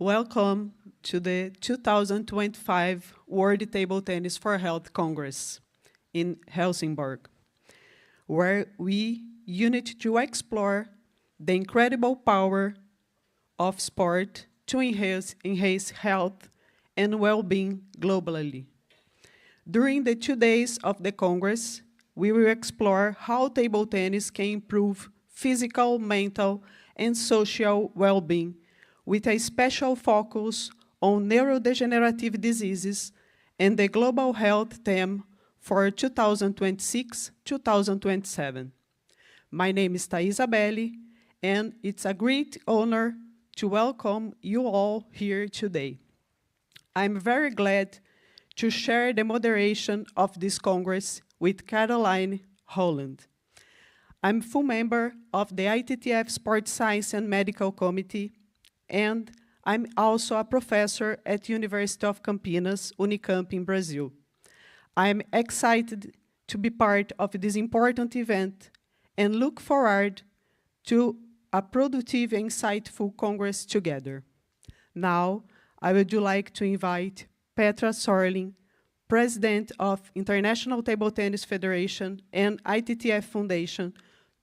Welcome to the 2025 World Table Tennis for Health Congress in Helsingborg, where we unite to explore the incredible power of sport to enhance health and well-being globally. During the 2 days of the Congress, we will explore how table tennis can improve physical, mental, and social well-being, with a special focus on neurodegenerative diseases and the global health theme for 2026-2027. My name is Thais Abelli, and it's a great honor to welcome you all here today. I'm very glad to share the moderation of this Congress with Caroline Holland. I'm full member of the ITTF Sports Science and Medical Committee, and I'm also a professor at University of Campinas, Unicamp in Brazil. I'm excited to be part of this important event and look forward to a productive and insightful Congress together. Now, I would like to invite Petra Sorling, President of International Table Tennis Federation and ITTF Foundation,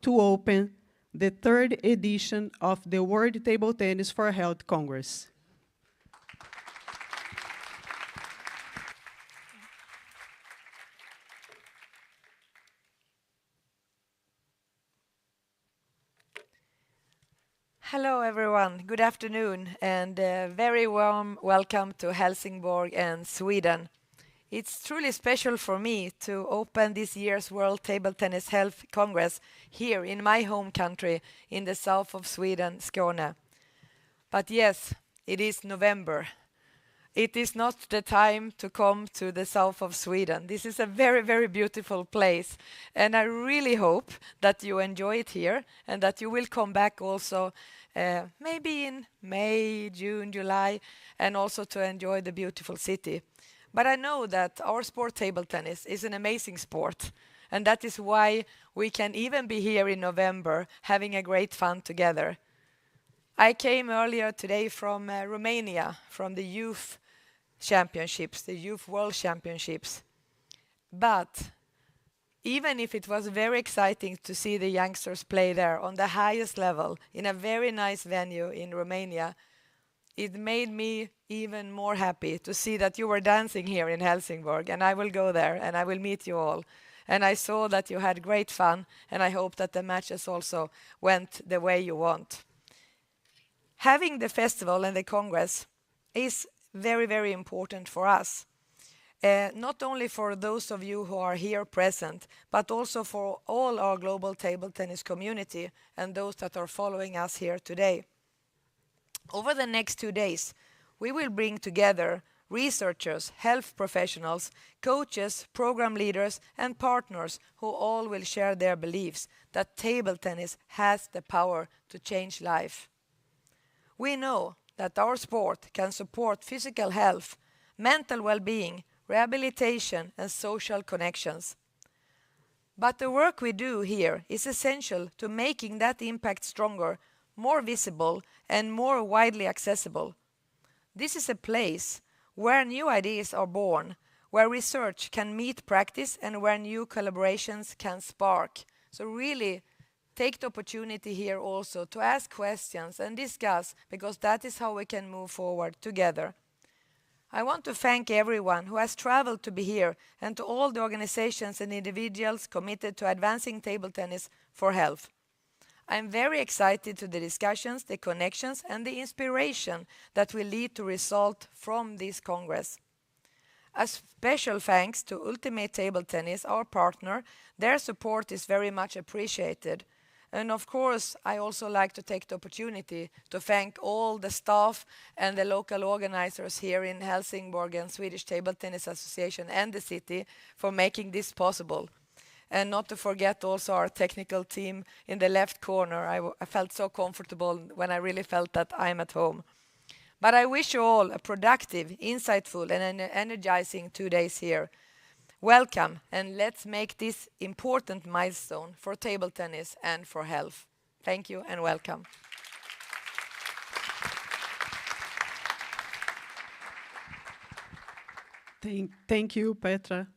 to open the third edition of the World Table Tennis for Health Congress. Hello, everyone. Good afternoon, and a very warm welcome to Helsingborg and Sweden. It's truly special for me to open this year's World Table Tennis Health Congress here in my home country in the south of Sweden, Skåne. But yes, it is November. It is not the time to come to the south of Sweden. This is a very, very beautiful place, and I really hope that you enjoy it here and that you will come back also maybe in May, June, July, and also to enjoy the beautiful city. But I know that our sport, table tennis, is an amazing sport, and that is why we can even be here in November having a great fun together. I came earlier today from Romania, from the youth championships, the youth world championships. But even if it was very exciting to see the youngsters play there on the highest level in a very nice venue in Romania, it made me even more happy to see that you were dancing here in Helsingborg, and I will go there and I will meet you all. And I saw that you had great fun, and I hope that the matches also went the way you want. Having the festival and the Congress is very, very important for us. Not only for those of you who are here present, but also for all our global table tennis community and those that are following us here today. Over the next 2 days, we will bring together researchers, health professionals, coaches, program leaders, and partners who all will share their beliefs that table tennis has the power to change life. We know that our sport can support physical health, mental well-being, rehabilitation, and social connections. But the work we do here is essential to making that impact stronger, more visible, and more widely accessible. This is a place where new ideas are born, where research can meet practice, and where new collaborations can spark. So really, take the opportunity here also to ask questions and discuss, because that is how we can move forward together. I want to thank everyone who has traveled to be here and to all the organizations and individuals committed to advancing table tennis for health. I'm very excited to the discussions, the connections, and the inspiration that will lead to result from this Congress. A special thanks to Ultimate Table Tennis, our partner. Their support is very much appreciated. And of course, I also like to take the opportunity to thank all the staff and the local organizers here in Helsingborg and Swedish Table Tennis Association and the city for making this possible. And not to forget also our technical team in the left corner. I felt so comfortable when I really felt that I'm at home. But I wish you all a productive, insightful, and an energizing 2 days here. Welcome, and let's make this important milestone for table tennis and for health. Thank you and welcome. Thank you, Petra.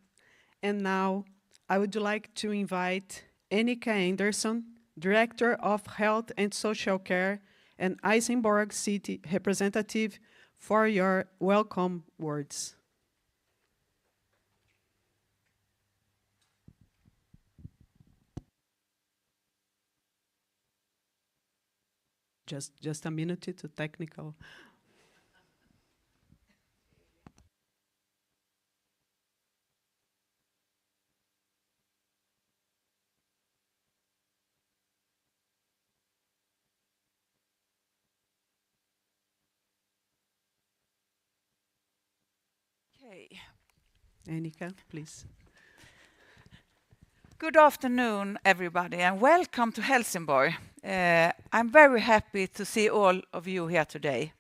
And now I would like to invite Annika Anderson, Director of Health and Social Care and Eisenberg City Representative, for your welcome words. Just a minute to technical. Okay. Annika, please. Good afternoon, everybody, and welcome to Helsingborg. I'm very happy to see all of you here today.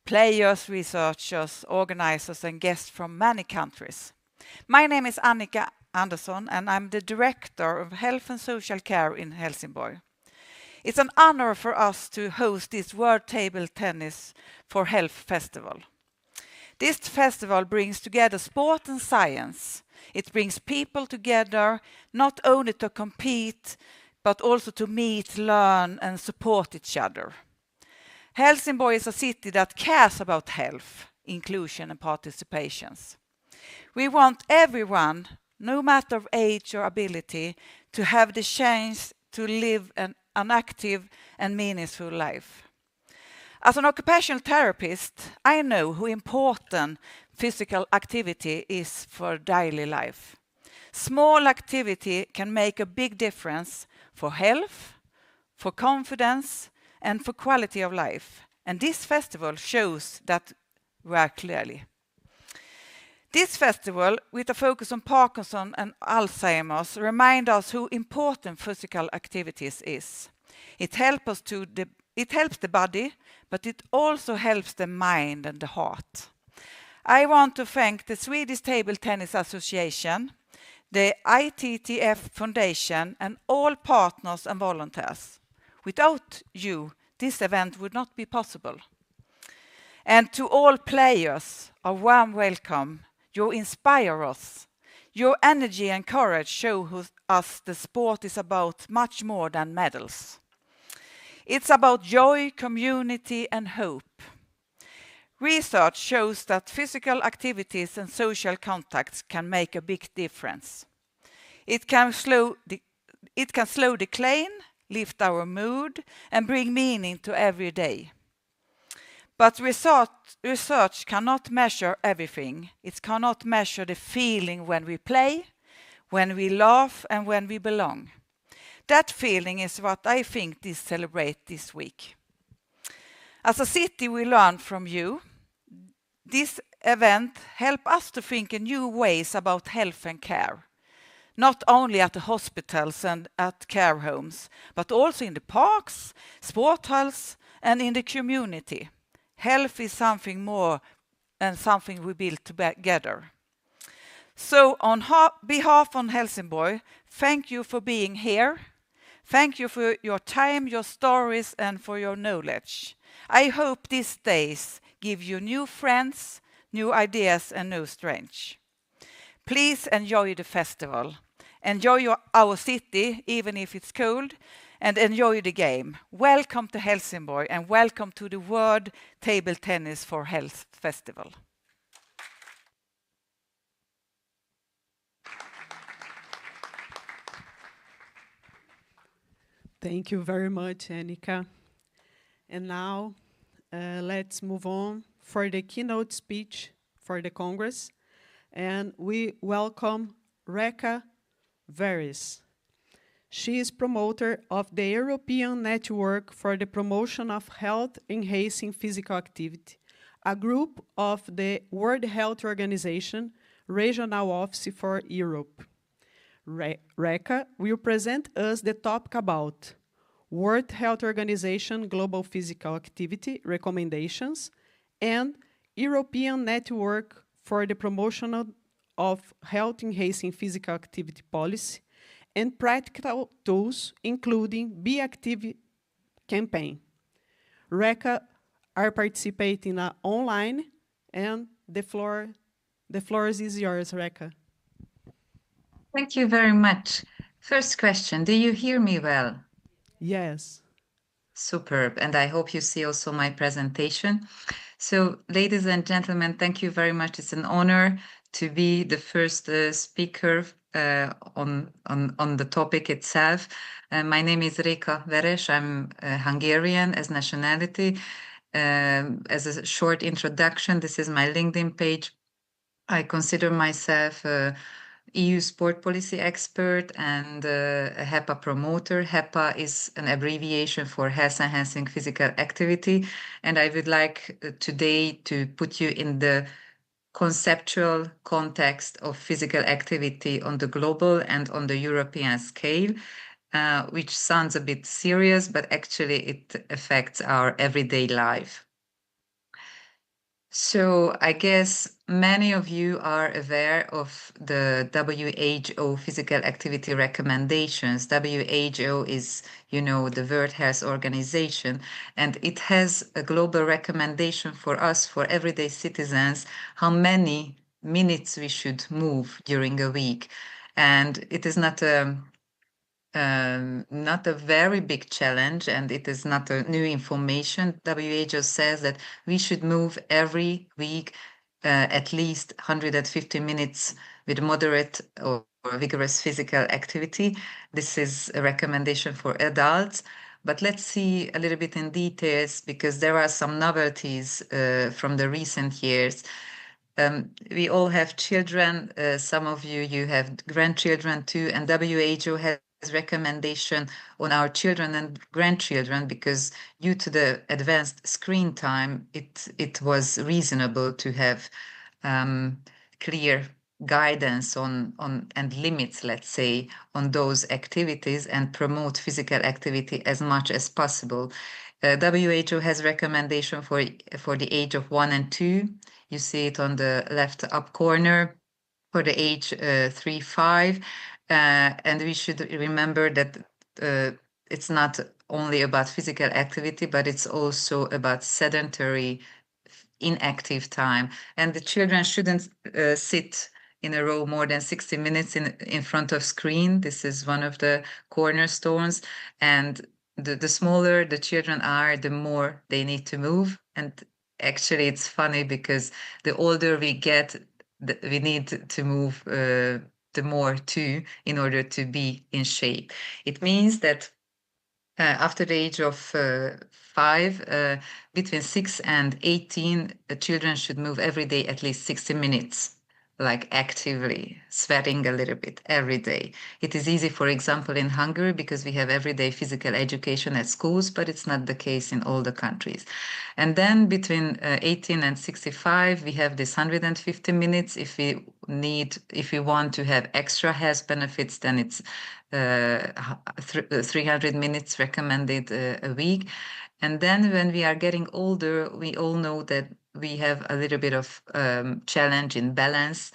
Players, researchers, organizers, and guests from many countries. My name is Annika Andersson, and I'm the Director of Health and Social Care in Helsingborg. It's an honor for us to host this World Table Tennis for Health Festival. This festival brings together sport and science. It brings people together, not only to compete, but also to meet, learn, and support each other. Helsingborg is a city that cares about health, inclusion, and participations. We want everyone, no matter of age or ability, to have the chance to live an active and meaningful life. As an occupational therapist, I know how important physical activity is for daily life. Small activity can make a big difference for health, for confidence, and for quality of life. And this festival shows that very clearly. This festival, with a focus on Parkinson and Alzheimer's, reminds us how important physical activities is. It helps the body, but it also helps the mind and the heart. I want to thank the Swedish Table Tennis Association, the ITTF Foundation, and all partners and volunteers. Without you, this event would not be possible. And to all players, a warm welcome. You inspire us. Your energy and courage show us the sport is about much more than medals. It's about joy, community, and hope. Research shows that physical activities and social contacts can make a big difference. It can slow decline, lift our mood, and bring meaning to every day. But research cannot measure everything. It cannot measure the feeling when we play, when we laugh, and when we belong. That feeling is what I think this celebrate this week. As a city, we learn from you. This event help us to think in new ways about health and care, not only at the hospitals and at care homes, but also in the parks, sport halls, and in the community. Health is something more and something we build together. So on behalf of Helsingborg, thank you for being here. Thank you for your time, your stories, and for your knowledge. I hope these days give you new friends, new ideas, and new strength. Please enjoy the festival. Enjoy our city, even if it's cold, and enjoy the game. Welcome to Helsingborg, and welcome to the World Table Tennis for Health Festival. Thank you very much, Annika. And now, let's move on for the keynote speech for the Congress. And we welcome Reka Veris. She is promoter of the European Network for the Promotion of Health Enhancing Physical Activity, a group of the World Health Organization Regional Office for Europe. Reka will present us the topic about World Health Organization Global Physical Activity Recommendations and European Network for the Promotion of Health Enhancing Physical Activity Policy and practical tools, including Be Active campaign. Reka are participating online, and the floor The floor is yours, Reka. Thank you very much. First question, do you hear me well? Yes. Superb. And I hope you see also my presentation. So, ladies and gentlemen, thank you very much. It's an honor to be the first speaker on the topic itself. My name is Reka Veres. I'm Hungarian as nationality. As a short introduction, this is my LinkedIn page. I consider myself a EU sport policy expert and a HEPA promoter. HEPA is an abbreviation for Health Enhancing Physical Activity. And I would like today to put you in the conceptual context of physical activity on the global and on the European scale, which sounds a bit serious, but actually it affects our everyday life. So I guess many of you are aware of the WHO physical activity recommendations. WHO is, you know, the World Health Organization, and it has a global recommendation for us, for everyday citizens, how many minutes we should move during a week. And it is not a very big challenge, and it is not a new information. WHO says that we should move every week at least 150 minutes with moderate or vigorous physical activity. This is a recommendation for adults. But let's see a little bit in details, because there are some novelties from the recent years. We all have children. Some of you have grandchildren too, and WHO has recommendation on our children and grandchildren, because due to the advanced screen time, it was reasonable to have clear guidance on and limits, let's say, on those activities and promote physical activity as much as possible. WHO has recommendation for the age of 1 and 2. You see it on the left up corner. For the age 3-5. And we should remember that it's not only about physical activity, but it's also about sedentary, inactive time. And the children shouldn't sit in a row more than 60 minutes in front of screen. This is one of the cornerstones. And the smaller the children are, the more they need to move. And actually, it's funny, because the older we get, we need to move the more too, in order to be in shape. It means that after the age of 5, between 6 and 18, children should move every day at least 60 minutes, like actively sweating a little bit every day. It is easy, for example, in Hungary, because we have everyday physical education at schools, but it's not the case in all the countries. And then between 18 and 65, we have this 150 minutes. If we want to have extra health benefits, then it's 300 minutes recommended a week. And then when we are getting older, we all know that we have a little bit of challenge in balance.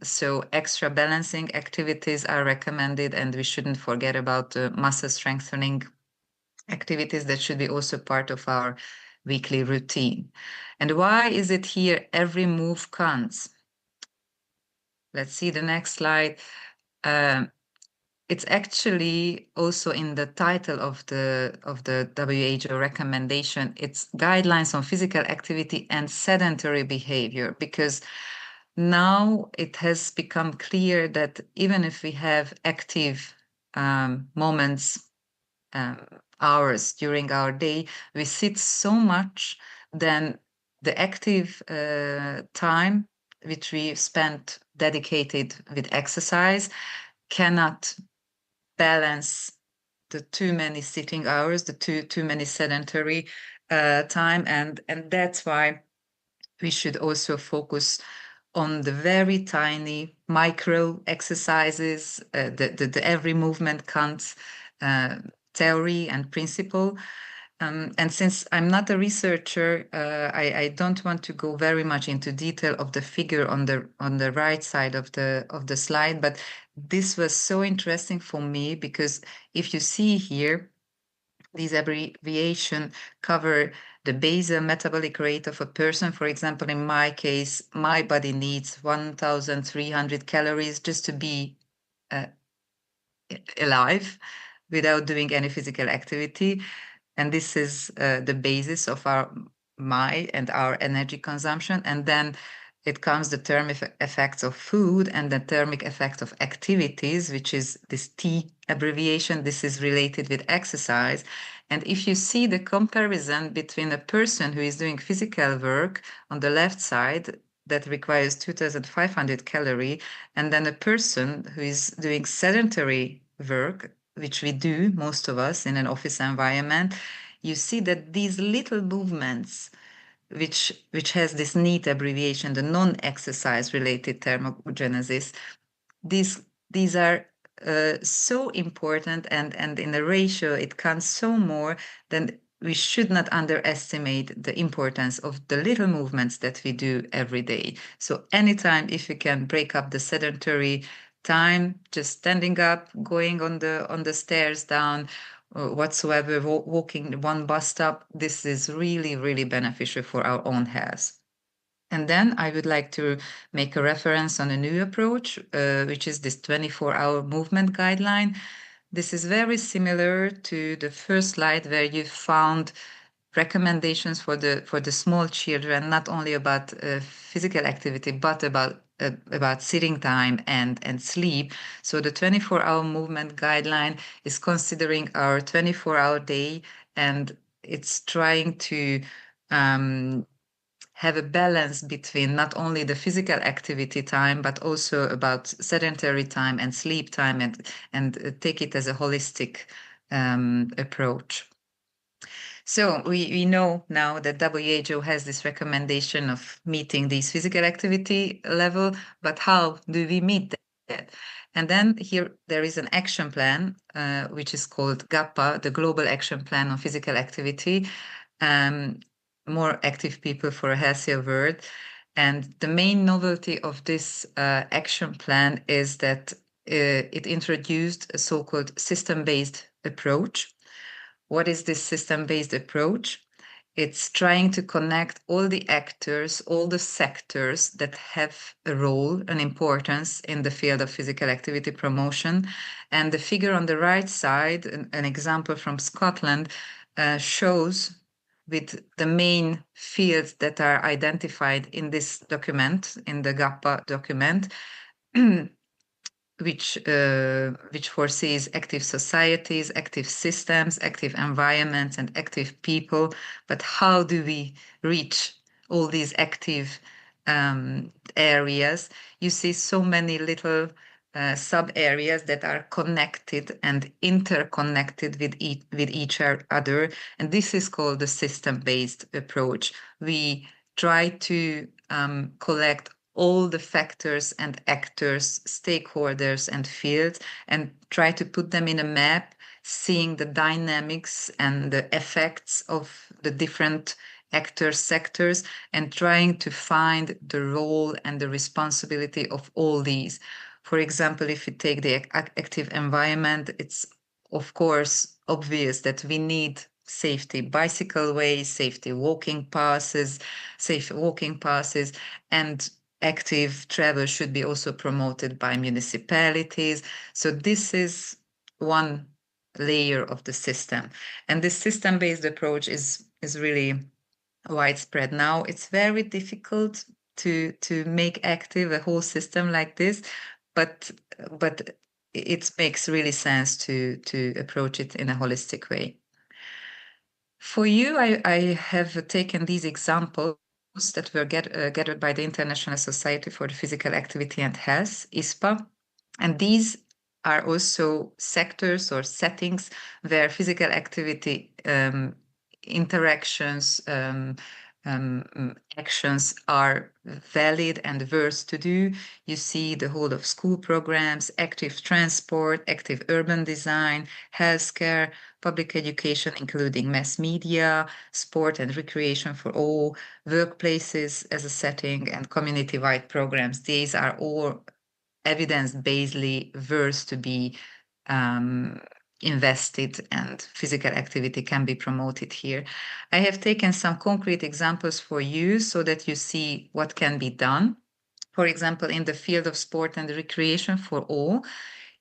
So extra balancing activities are recommended, and we shouldn't forget about muscle strengthening activities that should be also part of our weekly routine. And why is it here every move counts? Let's see the next slide. It's actually also in the title of the WHO recommendation. It's guidelines on physical activity and sedentary behavior, because now it has become clear that even if we have active moments, hours during our day, we sit so much, then the active time which we spent dedicated with exercise cannot balance the too many sitting hours, the too many sedentary time, and that's why we should also focus on the very tiny micro exercises, the every movement counts theory and principle. And since I'm not a researcher, I don't want to go very much into detail of the figure on the right side of the slide, but this was so interesting for me, because if you see here, these abbreviations cover the basal metabolic rate of a person. For example, in my case, my body needs 1,300 calories just to be alive without doing any physical activity. And this is the basis of my and our energy consumption. And then it comes the thermic effects of food and the thermic effect of activities, which is this T abbreviation. This is related with exercise. And if you see the comparison between a person who is doing physical work on the left side that requires 2,500 calories, and then a person who is doing sedentary work, which we do, most of us, in an office environment, you see that these little movements, which has this neat abbreviation, the non-exercise related thermogenesis, these are so important, and in a ratio it counts so more, then we should not underestimate the importance of the little movements that we do every day. So anytime, if you can break up the sedentary time, just standing up, going on the stairs down, whatsoever, walking one bus stop, this is really, really beneficial for our own health. And then I would like to make a reference on a new approach, which is this 24-hour movement guideline. This is very similar to the first slide where you found recommendations for the small children, not only about physical activity, but about sitting time and sleep. So the 24-hour movement guideline is considering our 24-hour day, and it's trying to have a balance between not only the physical activity time, but also about sedentary time and sleep time, and take it as a holistic approach. So we know now that WHO has this recommendation of meeting these physical activity level, but how do we meet that? And then here there is an action plan, which is called GAPA, the Global Action Plan on Physical Activity, More Active People for a Healthier World. And the main novelty of this action plan is that it introduced a so-called system-based approach. What is this system-based approach? It's trying to connect all the actors, all the sectors that have a role, an importance in the field of physical activity promotion. And the figure on the right side, an example from Scotland, shows with the main fields that are identified in this document, in the GAPA document, which foresees active societies, active systems, active environments, and active people. But how do we reach all these active areas? You see so many little sub-areas that are connected and interconnected with each other. And this is called the system-based approach. We try to collect all the factors and actors, stakeholders and fields, and try to put them in a map, seeing the dynamics and the effects of the different actors, sectors, and trying to find the role and the responsibility of all these. For example, if you take the active environment, it's of course obvious that we need safety bicycle ways, safety walking passes, safe walking passes, and active travel should be also promoted by municipalities. So this is one layer of the system. And this system-based approach is really widespread. Now it's very difficult to make active a whole system like this, but it makes really sense to approach it in a holistic way. For you, I have taken these examples that were gathered by the International Society for the Physical Activity and Health, ISPA, and these are also sectors or settings where physical activity interactions, actions are valid and worth to do. You see the whole of school programs, active transport, active urban design, healthcare, public education, including mass media, sport and recreation for all, workplaces as a setting, and community-wide programs. These are all evidence-based worth to be invested and physical activity can be promoted here. I have taken some concrete examples for you so that you see what can be done. For example, in the field of sport and recreation for all,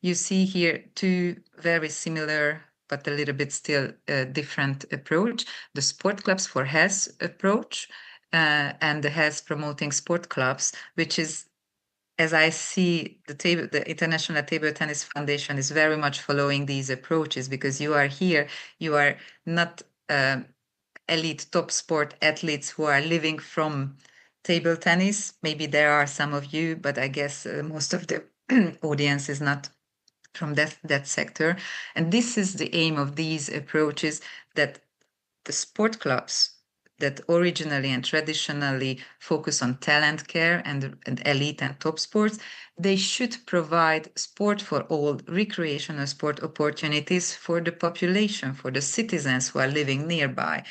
you see here two very similar but a little bit still different approach. The sport clubs for health approach and the health promoting sport clubs, which is, as I see, the International Table Tennis Foundation is very much following these approaches, because you are here, you are not elite top sport athletes who are living from table tennis. Maybe there are some of you, but I guess most of the audience is not from that sector. And this is the aim of these approaches, that the sport clubs that originally and traditionally focus on talent care and elite and top sports, they should provide sport for all, recreational sport opportunities for the population, for the citizens who are living nearby.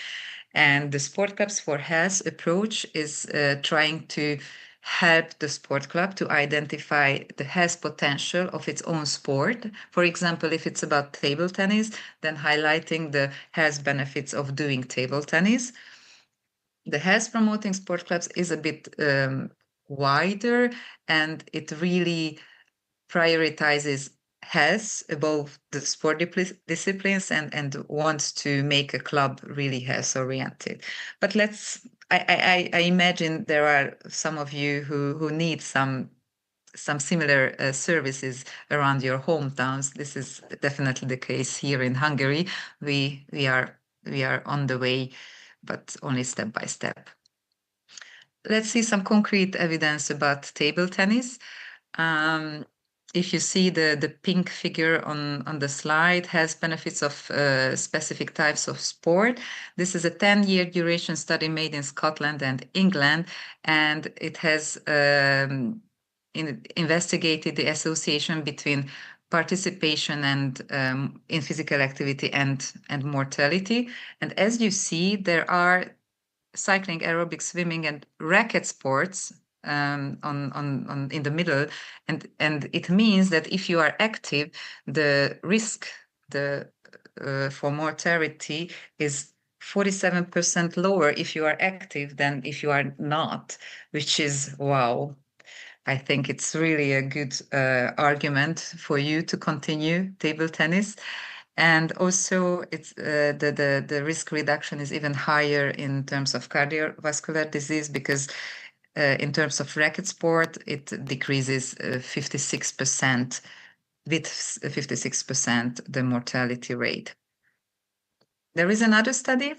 And the sport clubs for health approach is trying to help the sport club to identify the health potential of its own sport. For example, if it's about table tennis, then highlighting the health benefits of doing table tennis. The health promoting sport clubs is a bit wider, and it really prioritizes health above the sport disciplines and wants to make a club really health oriented. But I imagine there are some of you who need some similar services around your hometowns. This is definitely the case here in Hungary. We are on the way, but only step by step. Let's see some concrete evidence about table tennis. If you see the pink figure on the slide, has benefits of specific types of sport. This is a 10-year duration study made in Scotland and England, and it has investigated the association between participation and in physical activity and mortality. And as you see, there are cycling, aerobic, swimming, and racket sports in the middle, and it means that if you are active, the risk for mortality is 47% lower if you are active than if you are not, which is wow. I think it's really a good argument for you to continue table tennis. And also, it's the risk reduction is even higher in terms of cardiovascular disease, because in terms of racket sport, it decreases 56%, with 56% the mortality rate. There is another study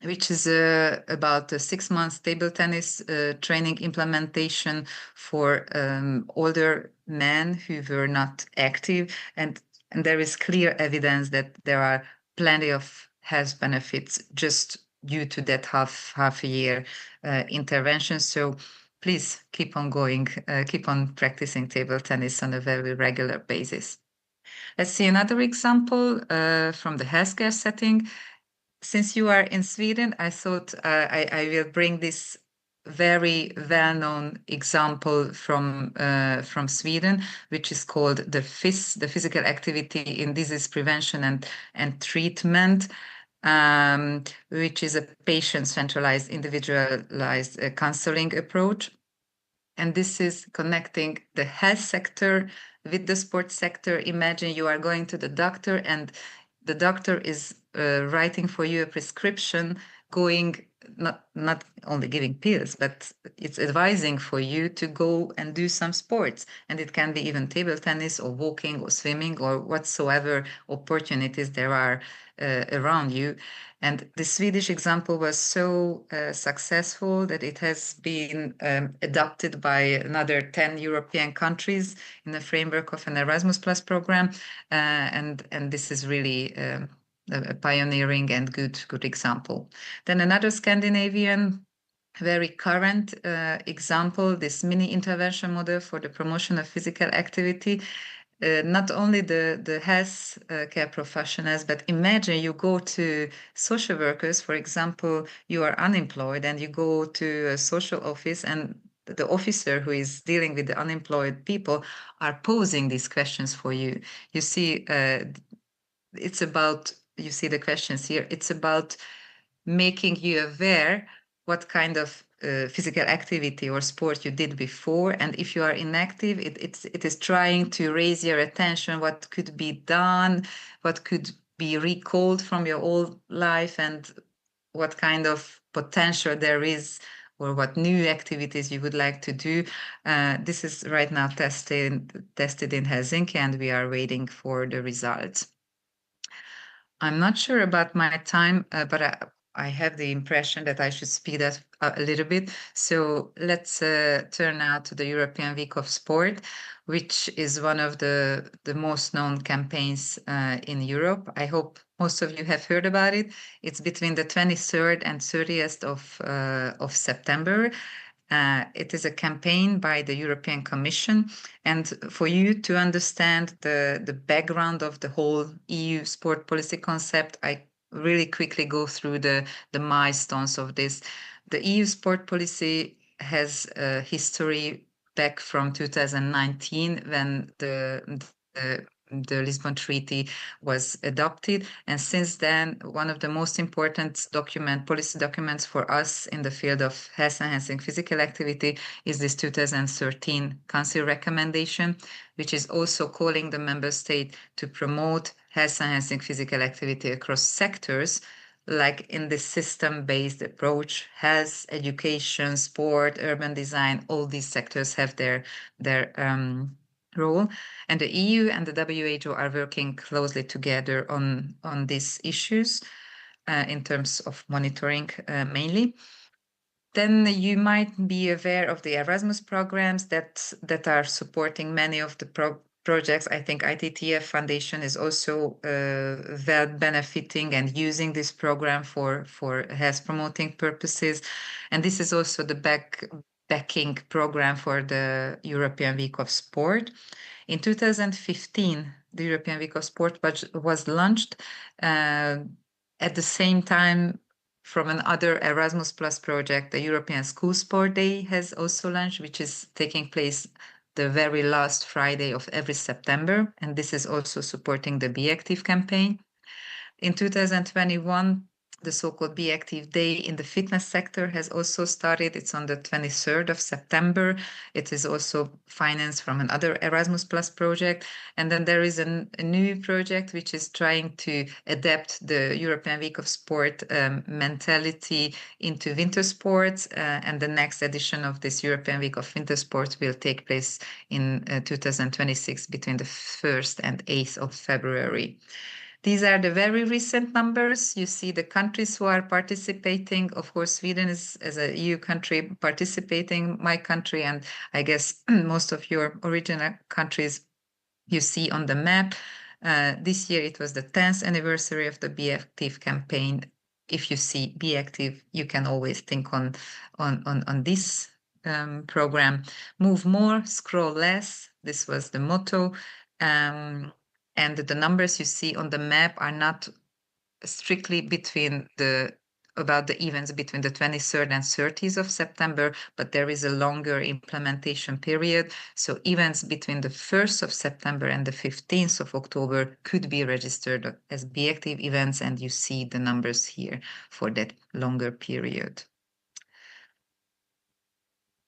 which is about a 6-month table tennis training implementation for older men who were not active, and there is clear evidence that there are plenty of health benefits just due to that half a year intervention. So please keep on going, keep on practicing table tennis on a very regular basis. Let's see another example from the healthcare setting. Since you are in Sweden, I thought I will bring this very well-known example from Sweden, which is called the FIS, the Physical Activity in Disease Prevention and Treatment, which is a patient-centralized, individualized counseling approach. And this is connecting the health sector with the sports sector. Imagine you are going to the doctor, and the doctor is writing for you a prescription, going not only giving pills, but it's advising for you to go and do some sports. And it can be even table tennis or walking or swimming or whatsoever opportunities there are around you. And the Swedish example was so successful that it has been adopted by another 10 European countries in the framework of an Erasmus Plus program. And this is really a pioneering and good example. Then another Scandinavian very current example, this mini intervention model for the promotion of physical activity. Not only the health care professionals, but imagine you go to social workers, for example, you are unemployed and you go to a social office, and the officer who is dealing with the unemployed people are posing these questions for you. You see it's about, you see the questions here, it's about making you aware what kind of physical activity or sport you did before, and if you are inactive, it is trying to raise your attention, what could be done, what could be recalled from your old life, and what kind of potential there is, or what new activities you would like to do. This is right now tested in Helsinki, and we are waiting for the results. I'm not sure about my time, but I have the impression that I should speed up a little bit. So let's turn now to the European Week of Sport, which is one of the most known campaigns in Europe. I hope most of you have heard about it. It's between the 23rd and 30th of September. It is a campaign by the European Commission. And for you to understand the background of the whole EU sport policy concept, I really quickly go through the milestones of this. The EU sport policy has a history back from 2019 when the Lisbon Treaty was adopted. And since then, one of the most important policy documents for us in the field of health enhancing physical activity is this 2013 Council recommendation, which is also calling the member state to promote health enhancing physical activity across sectors, like in this system-based approach. Health, education, sport, urban design, all these sectors have their role, and the EU and the WHO are working closely together on these issues in terms of monitoring mainly. Then you might be aware of the Erasmus programs that are supporting many of the projects. I think ITTF Foundation is also well benefiting and using this program for health promoting purposes, and this is also the backing program for the European Week of Sport. In 2015, the European Week of Sport was launched. At the same time, from another Erasmus Plus project, the European School Sport Day has also launched, which is taking place the very last Friday of every September, and this is also supporting the Be Active campaign. In 2021, the so-called Be Active Day in the fitness sector has also started. It's on the 23rd of September. It is also financed from another Erasmus Plus project. And then there is a new project which is trying to adapt the European Week of Sport mentality into winter sports. And the next edition of this European Week of Winter Sports will take place in 2026 between the 1st and 8th of February. These are the very recent numbers. You see the countries who are participating. Of course, Sweden is, as a EU country, participating, my country, and I guess most of your original countries you see on the map. This year it was the 10th anniversary of the Be Active campaign. If you see Be Active, you can always think on this program. Move more, scroll less. This was the motto. And the numbers you see on the map are not strictly about the events between the 23rd and 30th of September, but there is a longer implementation period. So events between the 1st of September and the 15th of October could be registered as Be Active events, and you see the numbers here for that longer period.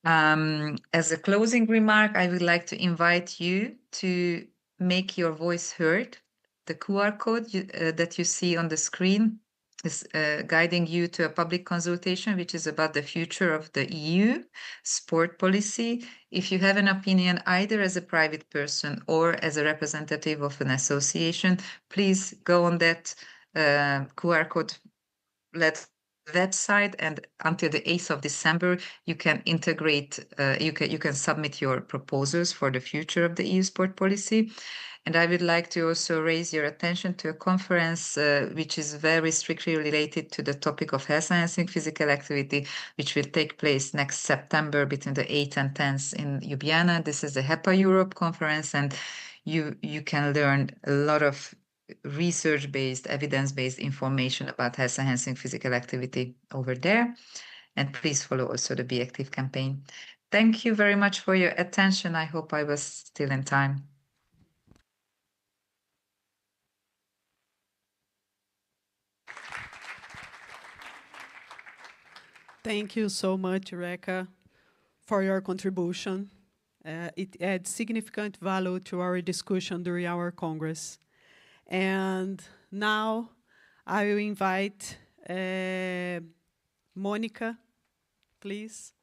As a closing remark, I would like to invite you to make your voice heard. The QR code that you see on the screen is guiding you to a public consultation, which is about the future of the EU sport policy. If you have an opinion, either as a private person or as a representative of an association, please go on that QR code website, and until the 8th of December, you can integrate, you can submit your proposals for the future of the EU sport policy. And I would like to also raise your attention to a conference which is very strictly related to the topic of health enhancing physical activity, which will take place next September between the 8th and 10th in Ljubljana. This is the HEPA Europe conference, and you can learn a lot of research-based, evidence-based information about health enhancing physical activity over there. And please follow also the Be Active campaign. Thank you very much for your attention. I hope I was still in time. Thank you so much, Reka, for your contribution. It adds significant value to our discussion during our Congress. And now I will invite Monica, please.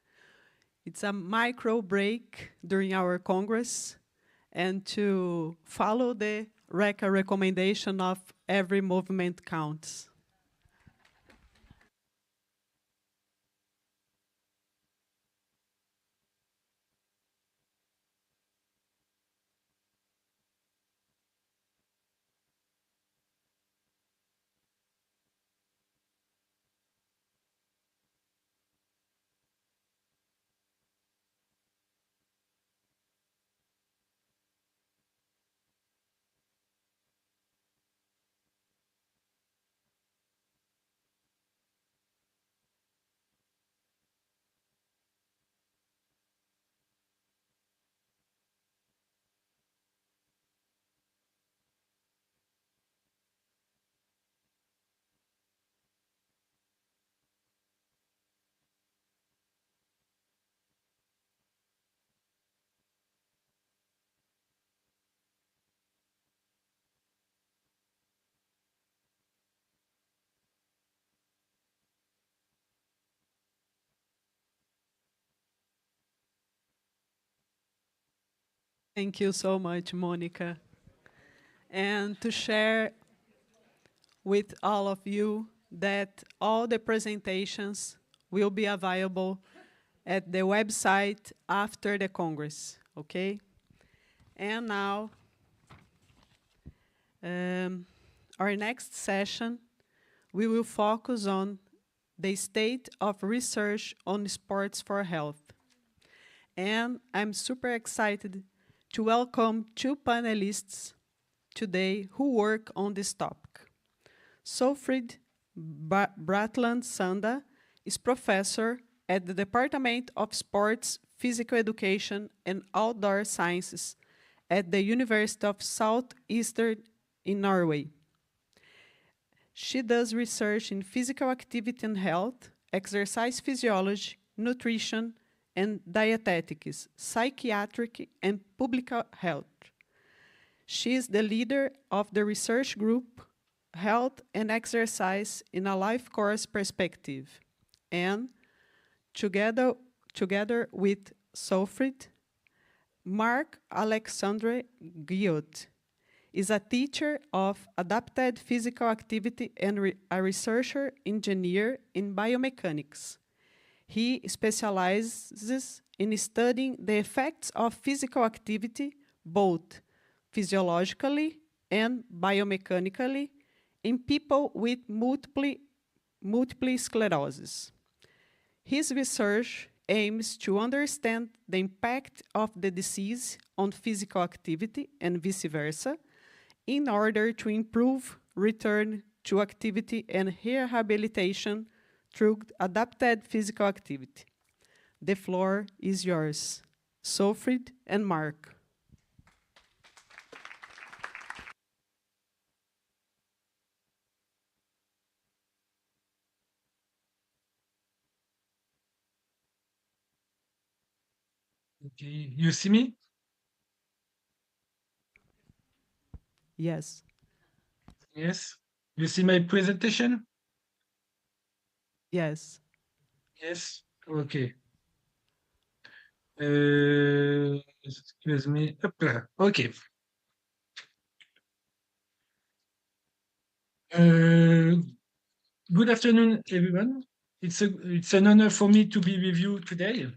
It's a micro break during our Congress, and to follow the RECA recommendation of every movement counts. Thank you so much, Monica. And to share with all of you that all the presentations will be available at the website after the Congress, okay? And now, our next session, we will focus on the state of research on sports for health. And I'm super excited to welcome two panelists today who work on this topic. Sofrid Bratland Sanda is professor at the Department of Sports, Physical Education and Outdoor Sciences at the University of Southeastern in Norway. She does research in physical activity and health, exercise physiology, nutrition, and dietetics, psychiatric and public health. She is the leader of the research group Health and Exercise in a Life Course Perspective. And together with Sofrid, Marc Alexandre Guillot is a teacher of adapted physical activity and a researcher engineer in biomechanics. He specializes in studying the effects of physical activity, both physiologically and biomechanically, in people with multiple sclerosis. His research aims to understand the impact of the disease on physical activity and vice versa, in order to improve return to activity and rehabilitation through adapted physical activity. The floor is yours, Sofrid and Marc. Okay, you see me? Yes. Yes. You see my presentation? Yes. Yes. Okay. Excuse me. Okay. Good afternoon, everyone. It's an honor for me to be with you today.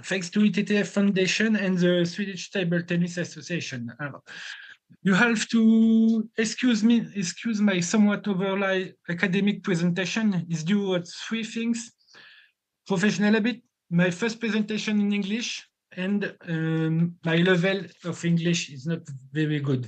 Thanks to ITTF Foundation and the Swedish Table Tennis Association. You have to excuse my somewhat overly academic presentation is due to three things: professional habit, my first presentation in English, and my level of English is not very good.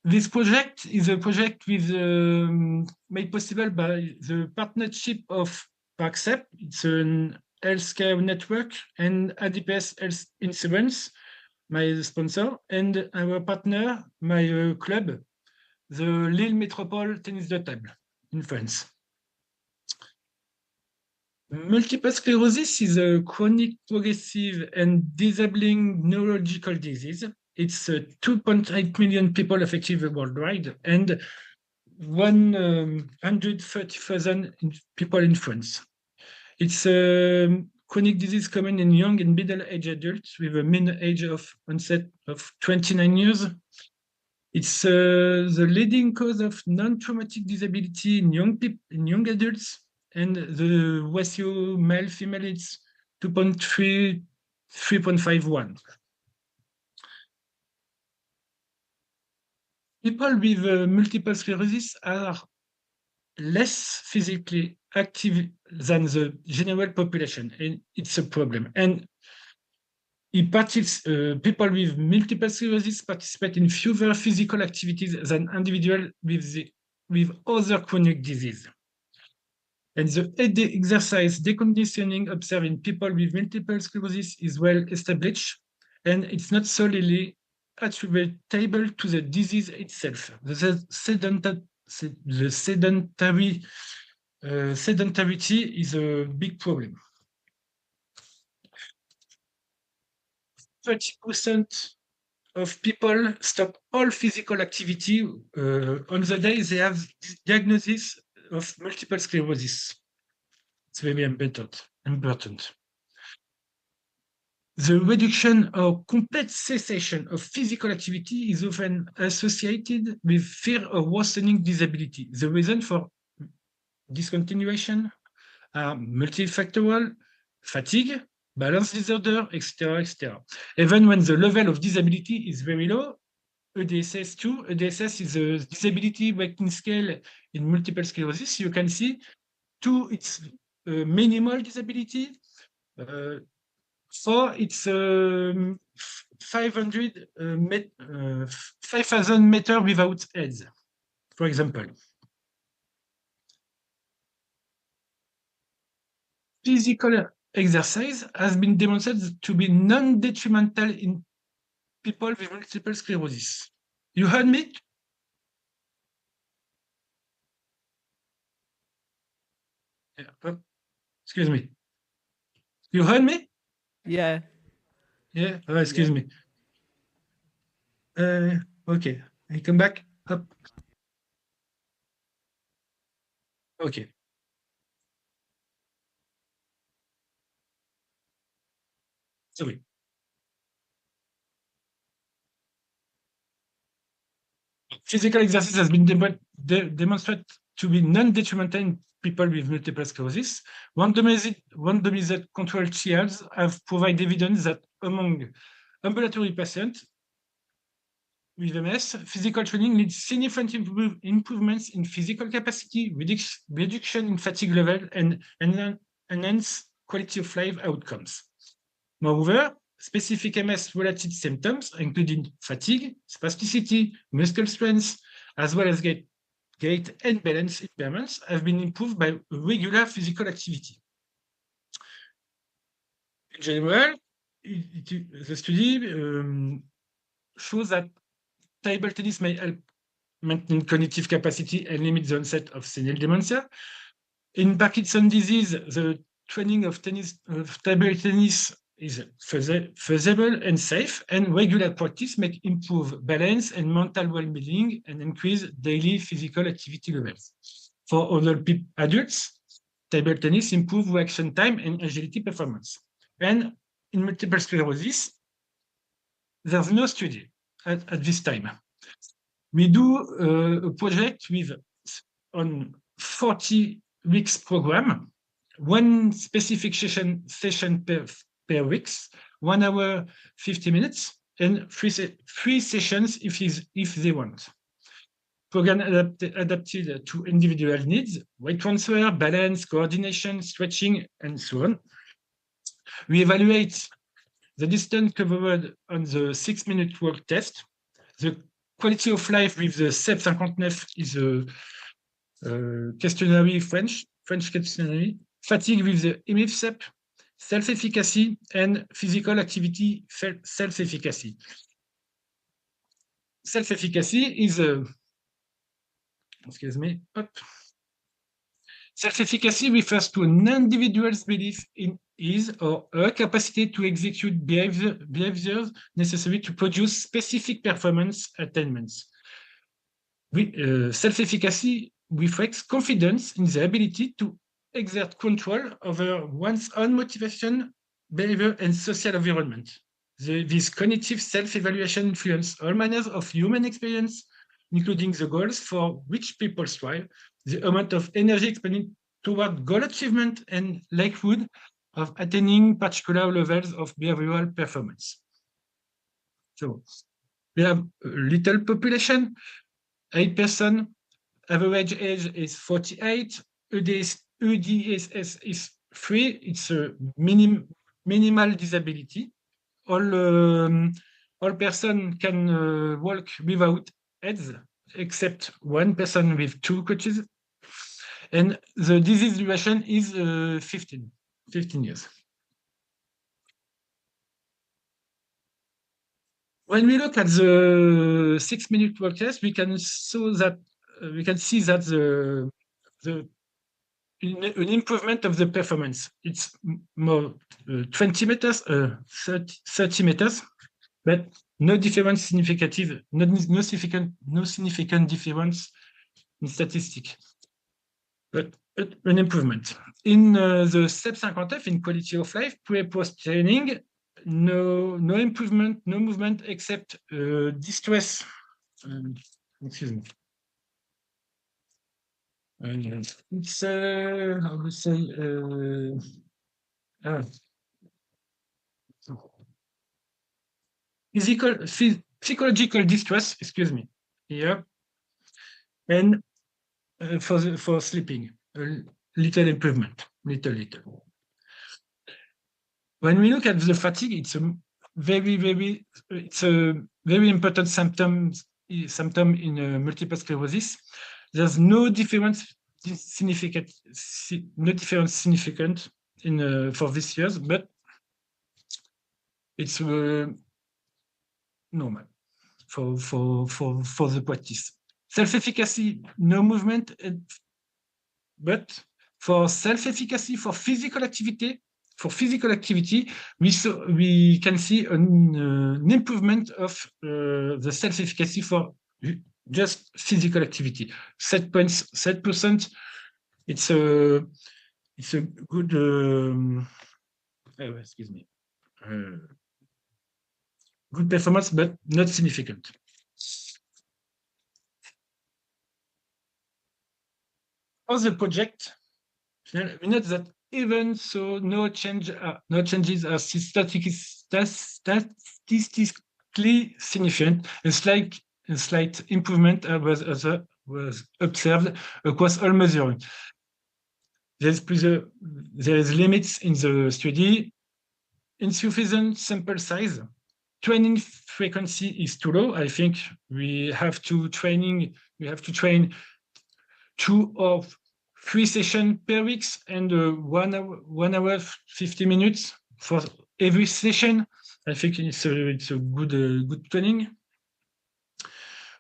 This project is a project made possible by the partnership of PACSEP. It's an healthcare network, and ADPS Health Insurance, my sponsor, and our partner, my club, the Lille Métropole Tennis de Table in France. Multiple sclerosis is a chronic, progressive, and disabling neurological disease. It's 2.8 million people affected worldwide and 130,000 people in France. It's a chronic disease common in young and middle-aged adults with a mean age of onset of 29 years. It's the leading cause of non-traumatic disability in young adults, and the ratio male-female is 3.51. People with multiple sclerosis are less physically active than the general population, and it's a problem. And people with multiple sclerosis participate in fewer physical activities than individuals with other chronic disease. And the exercise deconditioning observed in people with multiple sclerosis is well established, and it's not solely attributable to the disease itself. The sedentarity is a big problem. 30% of people stop all physical activity on the day they have diagnosis of multiple sclerosis. It's very important. The reduction or complete cessation of physical activity is often associated with fear of worsening disability. The reason for discontinuation are multifactorial, fatigue, balance disorder, etc., etc. Even when the level of disability is very low, EDSS-2, EDSS is a disability rating scale in multiple sclerosis. You can see 2, it's minimal disability. 4, it's 5,000 meters without aids, for example. Physical exercise has been demonstrated to be non-detrimental in people with multiple sclerosis. You heard me? Yeah. Excuse me. You heard me? Yeah. Yeah. Oh, excuse me. Okay. I come back. Up. Okay. Sorry. Physical exercise has been demonstrated to be non-detrimental in people with multiple sclerosis. Randomized controlled trials have provided evidence that among ambulatory patients with MS, physical training leads significant improvements in physical capacity, reduction in fatigue level, and enhance quality of life outcomes. Moreover, specific MS-related symptoms, including fatigue, spasticity, muscle strength, as well as gait and balance impairments, have been improved by regular physical activity. In general, the study shows that table tennis may help maintain cognitive capacity and limit the onset of senile dementia. In Parkinson's disease, the training of table tennis is feasible and safe, and regular practice may improve balance and mental well-being and increase daily physical activity levels. For other adults, table tennis improves reaction time and agility performance. And in multiple sclerosis, there's no study at this time. We do a project with on 40 weeks program, one specific session per week, 1 hour, 50 minutes, and three sessions if they want. Program adapted to individual needs, weight transfer, balance, coordination, stretching, and so on. We evaluate the distance covered on the 6-minute walk test. The quality of life with the CEP 59 is a questionnaire, French questionnaire. Fatigue with the EMIF-CEP, self-efficacy, and physical activity self-efficacy. Self-efficacy is excuse me. Self-efficacy refers to an individual's belief in his or her capacity to execute behaviors necessary to produce specific performance attainments. Self-efficacy reflects confidence in the ability to exert control over one's own motivation, behavior, and social environment. This cognitive self-evaluation influences all manners of human experience, including the goals for which people strive, the amount of energy expended toward goal achievement, and likelihood of attaining particular levels of behavioral performance. So we have a little population, 8%, average age is 48, EDSS is 3, it's a minimal disability. All person can walk without aids, except one person with 2 crutches. And the disease duration is 15 years. When we look at the 6-minute walk test, we can see that an improvement of the performance. It's more 20 meters, 30 meters, but no significant difference in statistics. But an improvement. In the STEP 50F, in quality of life, pre-post training, no improvement, no movement except distress. Excuse me. It's how to say psychological distress. Excuse me. Here, and for sleeping, a little improvement, little. When we look at the fatigue, it's a very important symptom in multiple sclerosis. There's no difference significant in for this years, but it's normal for the practice. Self-efficacy, no movement, but for self-efficacy for physical activity, we can see an improvement of the self-efficacy for just physical activity. 7%. It's a good. Excuse me. Good performance, but not significant. For the project, we note that even so, no changes are statistically significant. A slight improvement was observed across all measuring. There is limits in the study. Insufficient sample size. Training frequency is too low. I think we have to train 2 or 3 sessions per week and 1 hour 50 minutes for every session. I think it's a good training.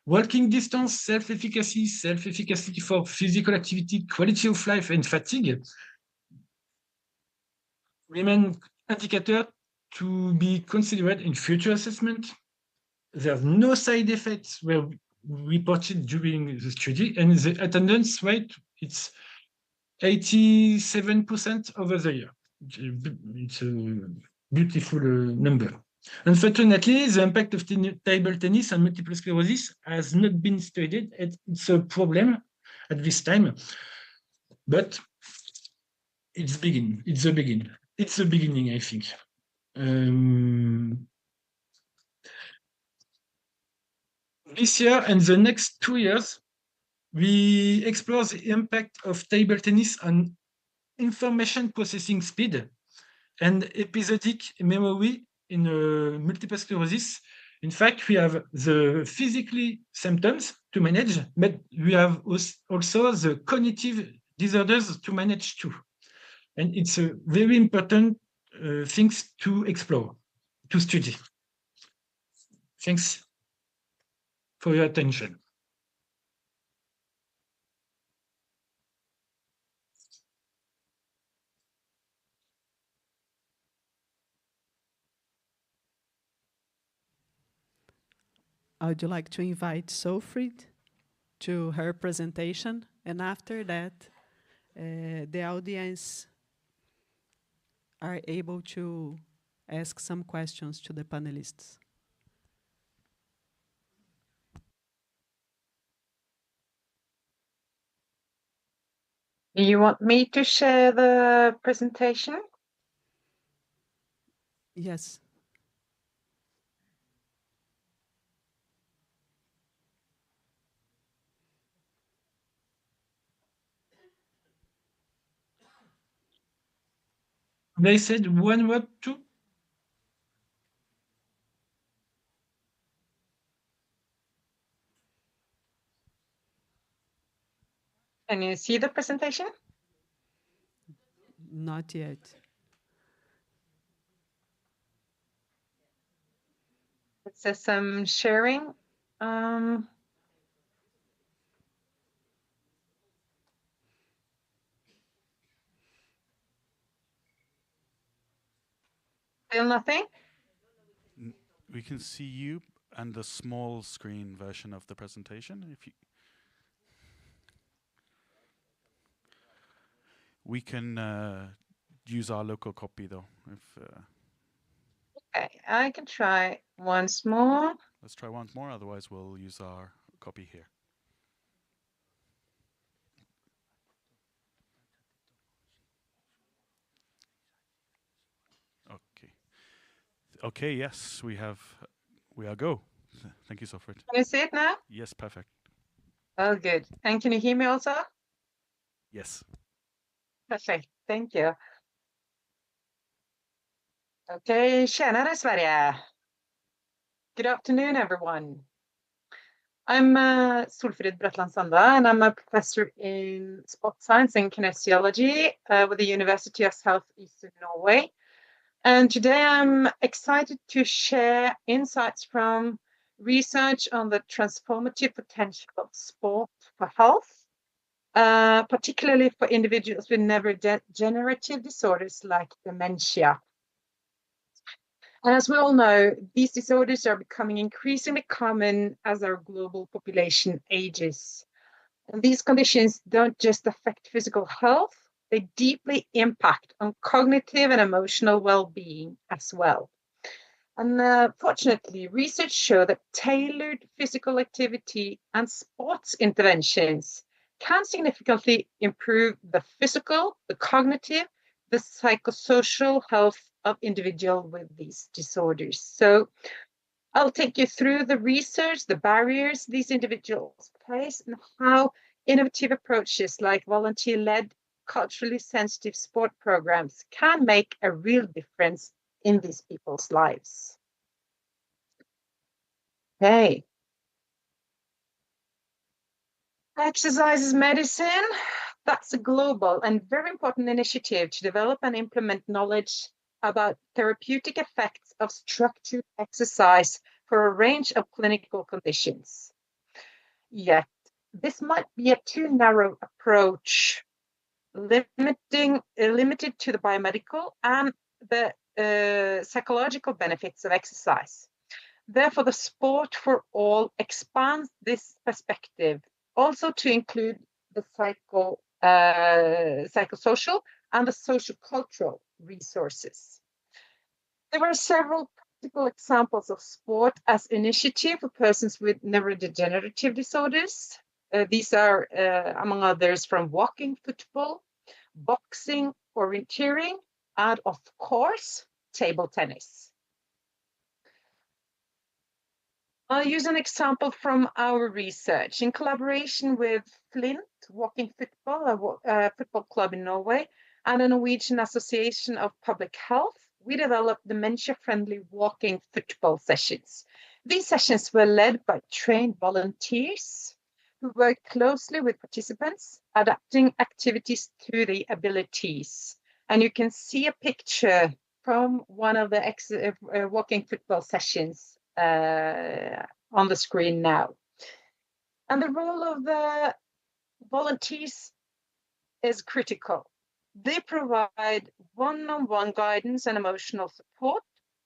Walking distance, self-efficacy for physical activity, quality of life, and fatigue remain indicators to be considered in future assessment. There's no side effects were reported during the study, and the attendance rate, it's 87% over the year. It's a beautiful number. Unfortunately, the impact of table tennis on multiple sclerosis has not been studied. It's a problem at this time, but it's the beginning, I think. This year and the next 2 years, we explore the impact of table tennis on information processing speed and episodic memory in multiple sclerosis. In fact, we have the physical symptoms to manage, but we have also the cognitive disorders to manage too. And it's a very important things to explore, to study. Thanks for your attention. I would like to invite Sofrid to her presentation, and after that, the audience are able to ask some questions to the panelists. Do you want me to share the presentation? Yes. They said one word too. Can you see the presentation? Not yet. It says some sharing. Still nothing? We can see you and the small screen version of the presentation. If you, we can use our local copy though. If Okay, I can try once more. let's try once more. Otherwise, we'll use our copy here. Okay. Okay. Yes, we have. We are go. Thank you, Sofrid. Can you see it now? Yes, perfect. Oh, good. And can you hear me also? Yes. Perfect. Thank you. Okay, tjenare Sverige. Good afternoon, everyone. I'm Solfrid Bratland Sanda, and I'm a professor in sport science and kinesiology with the University of Southeastern Norway. And today I'm excited to share insights from research on the transformative potential of sport for health, particularly for individuals with neurodegenerative disorders like dementia. And as we all know, these disorders are becoming increasingly common as our global population ages. And these conditions don't just affect physical health, they deeply impact on cognitive and emotional well-being as well. And fortunately, research shows that tailored physical activity and sports interventions can significantly improve the physical, the cognitive, the psychosocial health of individuals with these disorders. So I'll take you through the research, the barriers these individuals face, and how innovative approaches like volunteer-led, culturally sensitive sport programs can make a real difference in these people's lives. Okay. Exercise is medicine. That's a global and very important initiative to develop and implement knowledge about therapeutic effects of structured exercise for a range of clinical conditions. Yet, this might be a too narrow approach, limited to the biomedical and the psychological benefits of exercise. Therefore, the Sport for All expands this perspective also to include the psychosocial and the social-cultural resources. There were several practical examples of sport as initiative for persons with neurodegenerative disorders. These are, among others, from walking, football, boxing, orienteering, and of course, table tennis. I'll use an example from our research. In collaboration with Flint Walking Football, a football club in Norway, and the Norwegian Association of Public Health, we developed dementia-friendly walking football sessions. These sessions were led by trained volunteers who worked closely with participants, adapting activities to the abilities. And you can see a picture from one of the walking football sessions on the screen now. And the role of the volunteers is critical. They provide one-on-one guidance and emotional support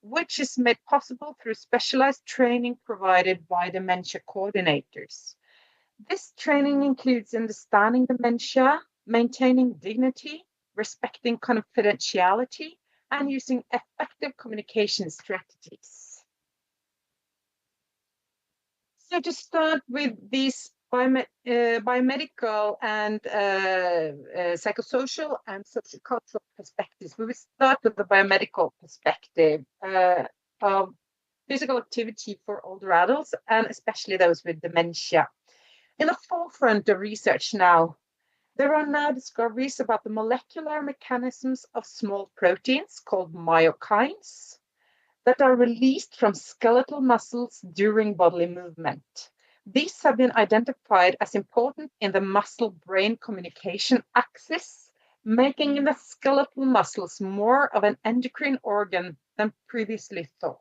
which is made possible through specialized training provided by dementia coordinators. This training includes understanding dementia, maintaining dignity, respecting confidentiality, and using effective communication strategies. So to start with these biomedical and psychosocial and sociocultural perspectives, we will start with the biomedical perspective of physical activity for older adults, and especially those with dementia. In the forefront of research now, there are now discoveries about the molecular mechanisms of small proteins called myokines that are released from skeletal muscles during bodily movement. These have been identified as important in the muscle-brain communication axis, making the skeletal muscles more of an endocrine organ than previously thought.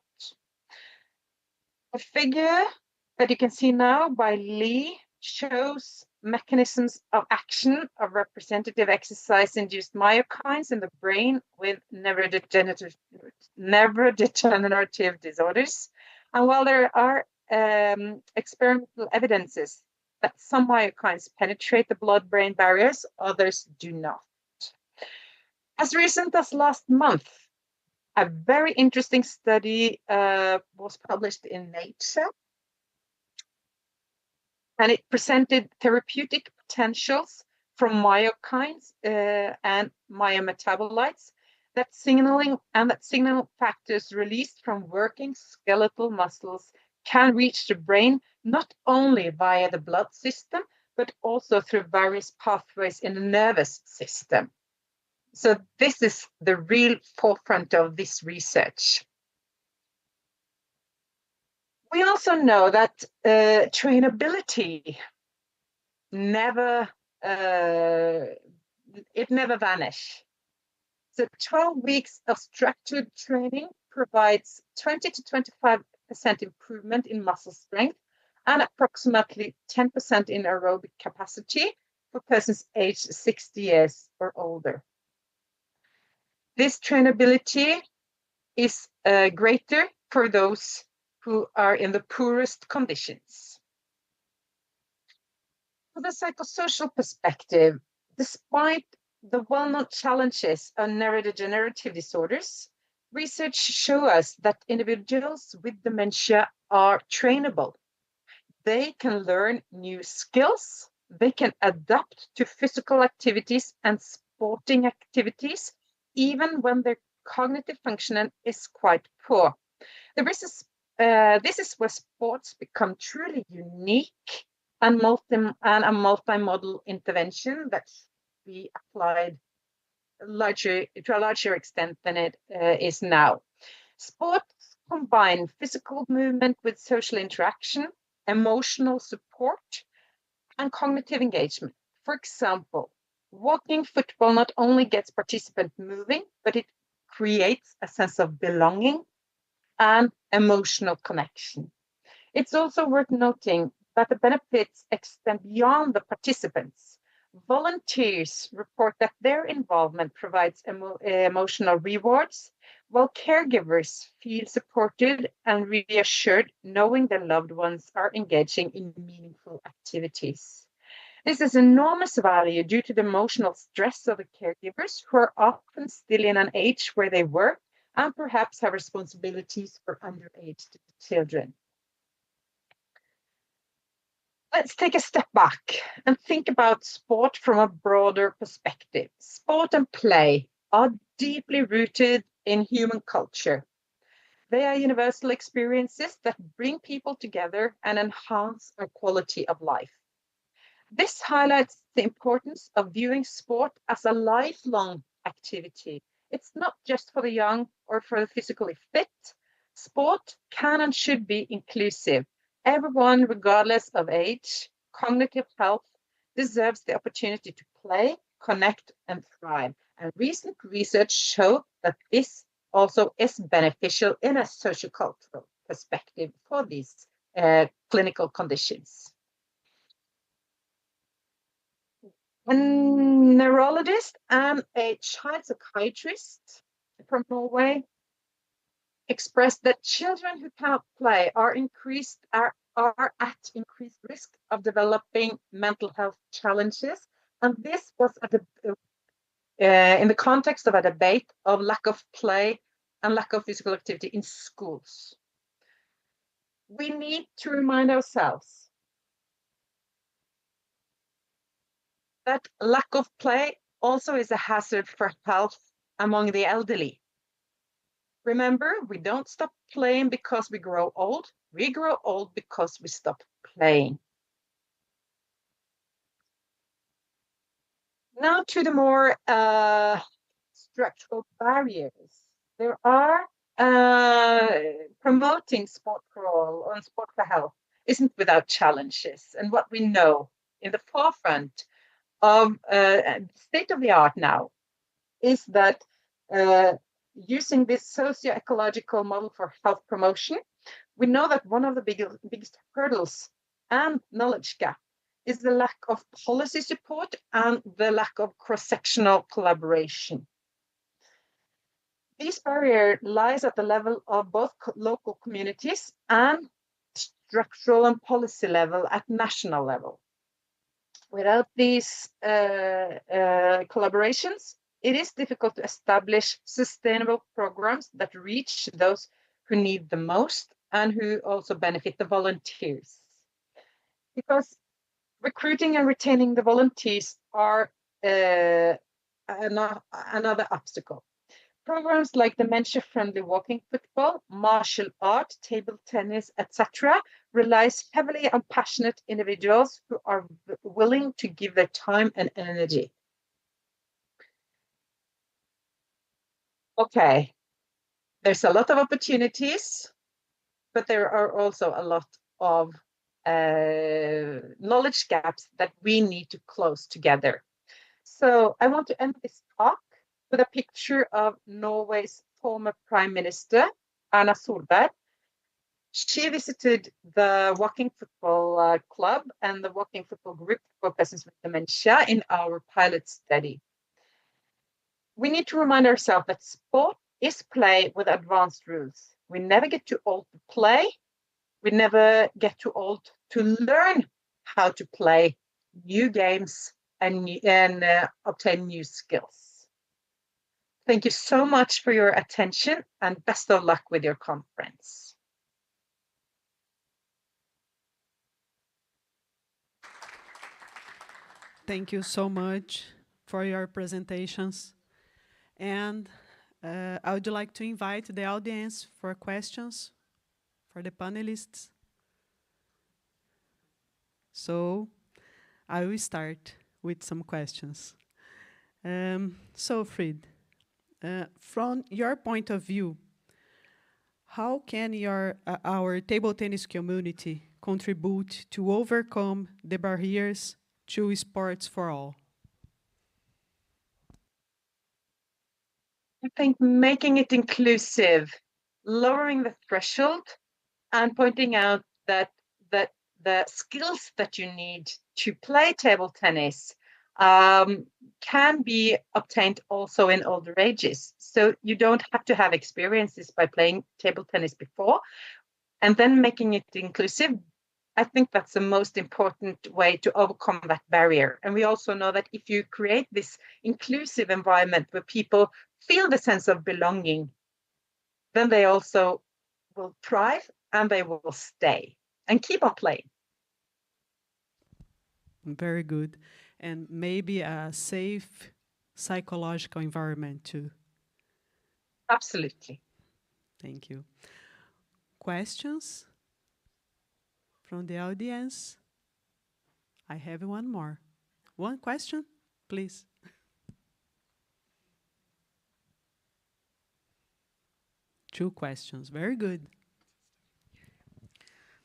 The figure that you can see now by Lee shows mechanisms of action of representative exercise-induced myokines in the brain with neurodegenerative disorders. And while there are experimental evidences that some myokines penetrate the blood-brain barriers, others do not. As recent as last month, a very interesting study was published in Nature, and it presented therapeutic potentials from myokines and myometabolites that signal factors released from working skeletal muscles can reach the brain not only via the blood system, but also through various pathways in the nervous system. So this is the real forefront of this research. We also know that trainability never vanishes. So 12 weeks of structured training provides 20 to 25% improvement in muscle strength and approximately 10% in aerobic capacity for persons aged 60 years or older. This trainability is greater for those who are in the poorest conditions. From the psychosocial perspective, despite the well-known challenges of neurodegenerative disorders, research shows us that individuals with dementia are trainable. They can learn new skills, they can adapt to physical activities and sporting activities, even when their cognitive functioning is quite poor. This is where sports become truly unique and a multimodal intervention that should be applied to a larger extent than it is now. Sports combine physical movement with social interaction, emotional support, and cognitive engagement. For example, walking football not only gets participants moving, but it creates a sense of belonging and emotional connection. It's also worth noting that the benefits extend beyond the participants. Volunteers report that their involvement provides emotional rewards, while caregivers feel supported and reassured knowing their loved ones are engaging in meaningful activities. This is enormous value due to the emotional stress of the caregivers, who are often still in an age where they work and perhaps have responsibilities for underage children. Let's take a step back and think about sport from a broader perspective. Sport and play are deeply rooted in human culture. They are universal experiences that bring people together and enhance our quality of life. This highlights the importance of viewing sport as a lifelong activity. It's not just for the young or for the physically fit. Sport can and should be inclusive. Everyone, regardless of age, cognitive health, deserves the opportunity to play, connect, and thrive. And recent research shows that this also is beneficial in a sociocultural perspective for these clinical conditions. A neurologist and a child psychiatrist from Norway expressed that children who cannot play are at increased risk of developing mental health challenges. And this was in the context of a debate of lack of play and lack of physical activity in schools. We need to remind ourselves that lack of play also is a hazard for health among the elderly. Remember, we don't stop playing because we grow old. We grow old because we stop playing. Now to the more structural barriers. There are promoting sport for all and sport for health isn't without challenges. And what we know in the forefront of state of the art now is that using this socio-ecological model for health promotion, we know that one of the biggest hurdles and knowledge gap is the lack of policy support and the lack of cross-sectional collaboration. This barrier lies at the level of both local communities and structural and policy level at national level. Without these collaborations, it is difficult to establish sustainable programs that reach those who need the most and who also benefit the volunteers. Because recruiting and retaining the volunteers are another obstacle. Programs like dementia-friendly walking football, martial art, table tennis, etc., relies heavily on passionate individuals who are willing to give their time and energy. Okay, there's a lot of opportunities, but there are also a lot of knowledge gaps that we need to close together. So I want to end this talk with a picture of Norway's former Prime Minister, Erna Solberg. She visited the walking football club and the walking football group for persons with dementia in our pilot study. We need to remind ourselves that sport is play with advanced rules. We never get too old to play. We never get too old to learn how to play new games and obtain new skills. Thank you so much for your attention and best of luck with your conference. Thank you so much for your presentations. And I would like to invite the audience for questions for the panelists. So I will start with some questions. So Frid, from your point of view, how can our table tennis community contribute to overcome the barriers to sports for all? I think making it inclusive, lowering the threshold, and pointing out that the skills that you need to play table tennis can be obtained also in older ages. So you don't have to have experiences by playing table tennis before, and then making it inclusive. I think that's the most important way to overcome that barrier. And we also know that if you create this inclusive environment where people feel the sense of belonging, then they also will thrive and they will stay and keep on playing. Very good. And maybe a safe psychological environment too. Absolutely. Thank you. Questions from the audience? I have one more. One question, please. Two questions. Very good.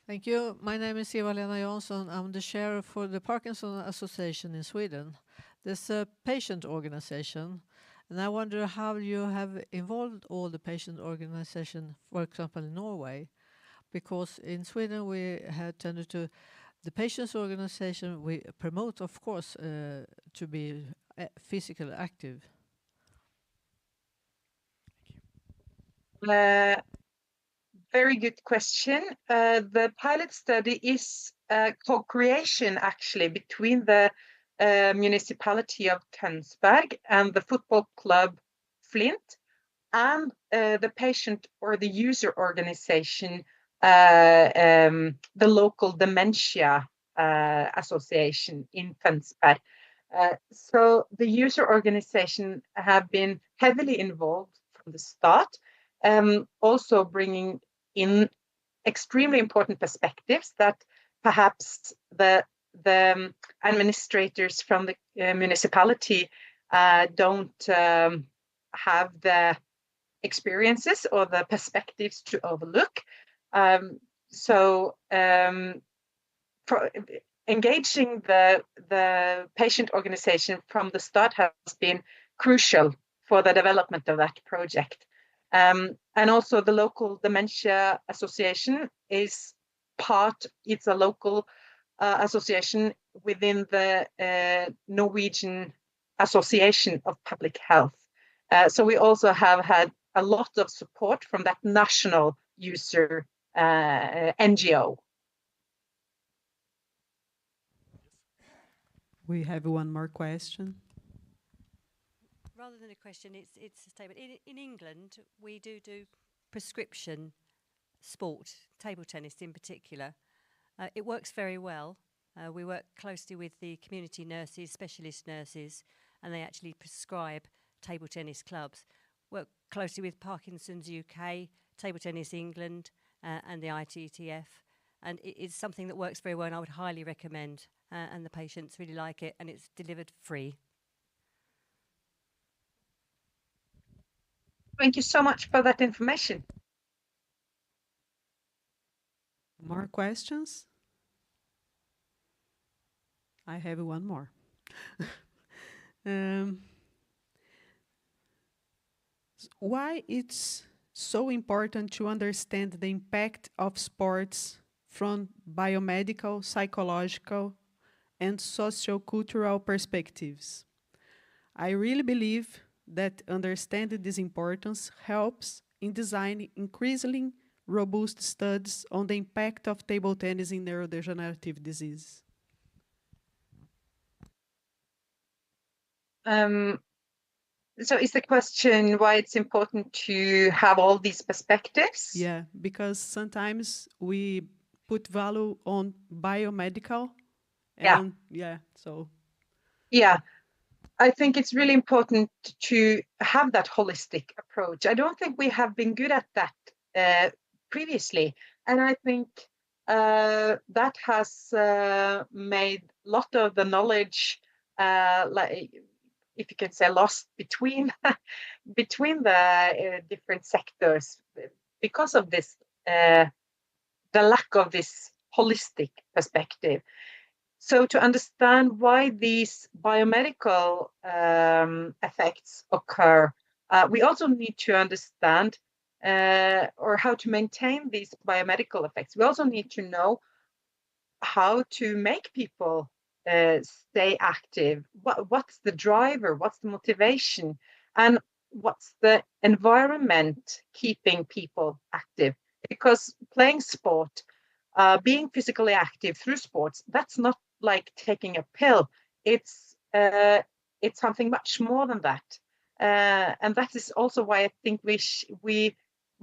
Thank you. My name is Eva-Lena Jansson. I'm the chair for the Parkinson Association in Sweden. This is a patient organization, and I wonder how you have involved all the patient organization, for example, in Norway, because in Sweden we have tended to, the patients organization, we promote, of course, to be physically active. very good question. The pilot study is a co-creation actually between the municipality of Tønsberg and the football club Flint and the patient or the user organization, the local dementia association in Tønsberg. So the user organization have been heavily involved from the start, also bringing in extremely important perspectives that perhaps the administrators from the municipality don't have the experiences or the perspectives to overlook. So engaging the patient organization from the start has been crucial for the development of that project. And also the local dementia association is it's a local association within the Norwegian Association of Public Health. So we also have had a lot of support from that national user NGO. We have one more question. Rather than a question, it's a statement. In England, we do prescription sport, table tennis in particular. It works very well. We work closely with the community nurses, specialist nurses, and they actually prescribe table tennis clubs. Work closely with Parkinson's UK, Table Tennis England, and the ITTF. And it's something that works very well, and I would highly recommend. And the patients really like it, and it's delivered free. Thank you so much for that information. More questions? I have one more. Why it's so important to understand the impact of sports from biomedical, psychological, and sociocultural perspectives? I really believe that understanding this importance helps in designing increasingly robust studies on the impact of table tennis in neurodegenerative disease. So is the question why it's important to have all these perspectives? Yeah, because sometimes we put value on biomedical. And Yeah, I think it's really important to have that holistic approach. I don't think we have been good at that previously. And I think that has made a lot of the knowledge, like, if you can say, lost between the different sectors because of this, the lack of this holistic perspective. So to understand why these biomedical effects occur, we also need to understand or how to maintain these biomedical effects. We also need to know how to make people stay active. What's the driver? What's the motivation? And what's the environment keeping people active? Because playing sport, being physically active through sports, that's not like taking a pill. It's something much more than that. And that is also why I think we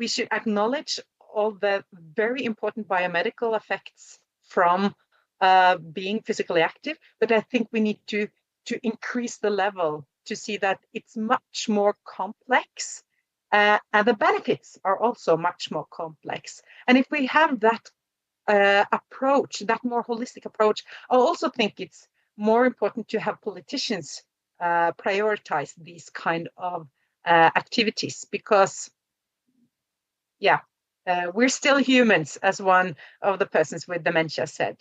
should acknowledge all the very important biomedical effects from being physically active. But I think we need to increase the level to see that it's much more complex. And the benefits are also much more complex. And if we have that approach, that more holistic approach, I also think it's more important to have politicians prioritize these kind of activities because, we're still humans, as one of the persons with dementia said.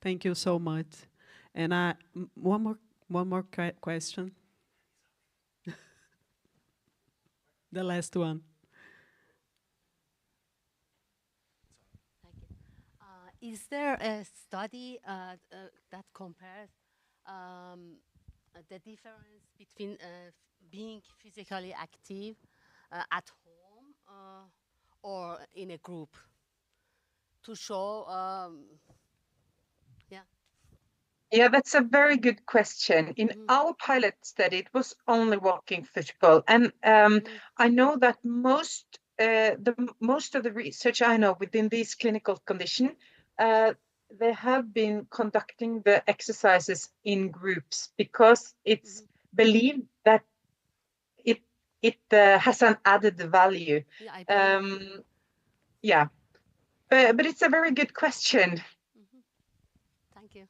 Thank you so much. And one more question. The last one. Is there a study that compares the difference between being physically active at home or in a group to show? Yeah, that's a very good question. In our pilot study, it was only walking football, and I know that most of the research I know within these clinical conditions, they have been conducting the exercises in groups because it's believed that it has an added value. Yeah, but it's a very good question. Thank you.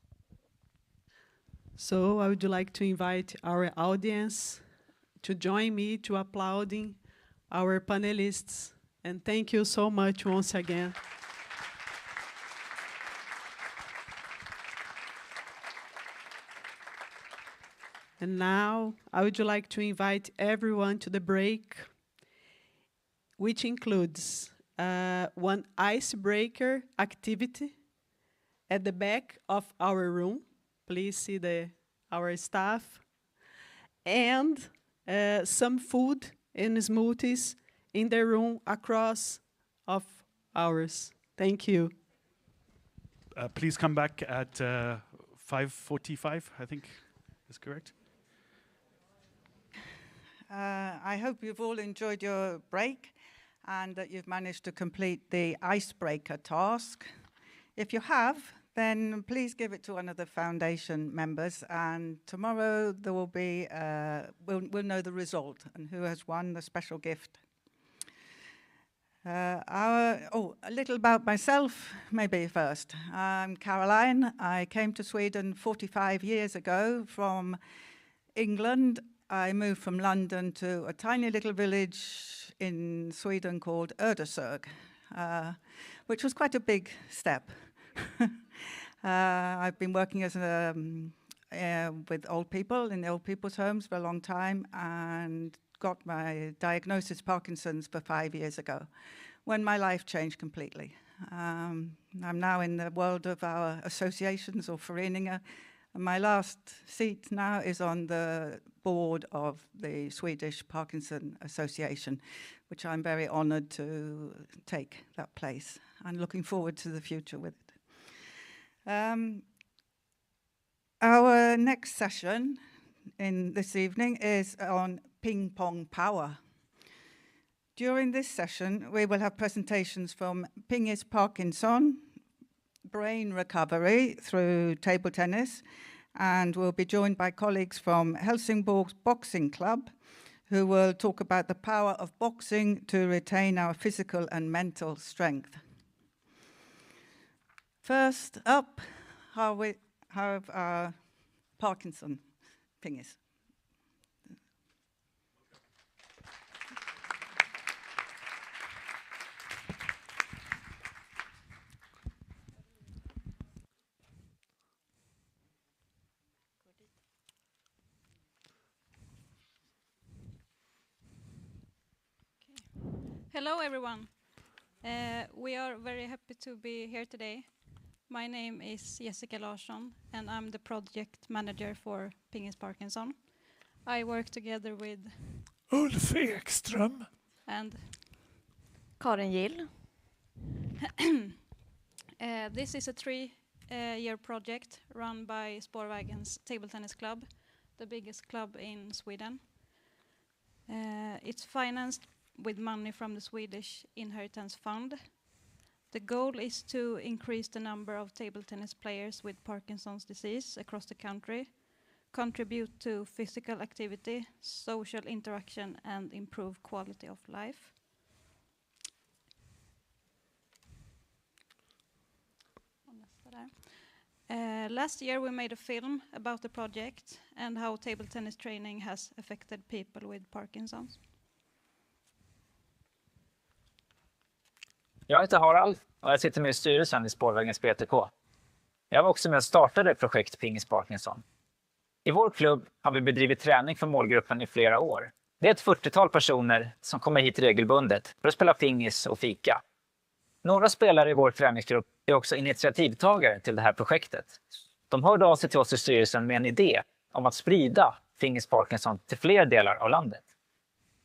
So I would like to invite our audience to join me to applauding our panelists. And thank you so much once again. And now I would like to invite everyone to the break, which includes one icebreaker activity at the back of our room. Please see our staff. And some food and smoothies in the room across of ours. Thank you. Please come back at 5:45, I think is correct. I hope you've all enjoyed your break and that you've managed to complete the icebreaker task. If you have, then please give it to one of the foundation members, and tomorrow there will be, we'll know the result and who has won the special gift. A little about myself, maybe first. I'm Caroline. I came to Sweden 45 years ago from England. I moved from London to a tiny little village in Sweden called Ödeshög, which was quite a big step. I've been working as with old people in the old people's homes for a long time, and got my diagnosis Parkinson's for 5 years ago, when my life changed completely. I'm now in the world of our associations or Föreningar, and my last seat now is on the board of the Swedish Parkinson Association, which I'm very honored to take that place. I'm looking forward to the future with it. Our next session this evening is on ping pong power. During this session, we will have presentations from Pingis Parkinson, brain recovery through table tennis, and we'll be joined by colleagues from Helsingborg's Boxing Club, who will talk about the power of boxing to retain our physical and mental strength. First up, how we have Parkinson Pingis. Hello, everyone. We are very happy to be here today. My name is Jessica Larsson, and I'm the project manager for Pingis Parkinson. I work together with Ulf Ekström and Karin Gill. This is a 3-year project run by Spårvägens Table Tennis Club, the biggest club in Sweden. It's financed with money from the Swedish Inheritance Fund. The goal is to increase the number of table tennis players with Parkinson's disease across the country, contribute to physical activity, social interaction, and improve quality of life. Last year we made a film about the project and how table tennis training has affected people with Parkinson's. Jag heter Harald och jag sitter med i styrelsen i Spårvägens BTK. Jag var också med och startade projekt Pingis Parkinson. I vår klubb har vi bedrivit träning för målgruppen i flera år. Det är ett 40-tal personer som kommer hit regelbundet för att spela pingis och fika. Några spelare i vår träningsgrupp är också initiativtagare till det här projektet. De hörde av sig till oss i styrelsen med en idé om att sprida Pingis Parkinson till fler delar av landet.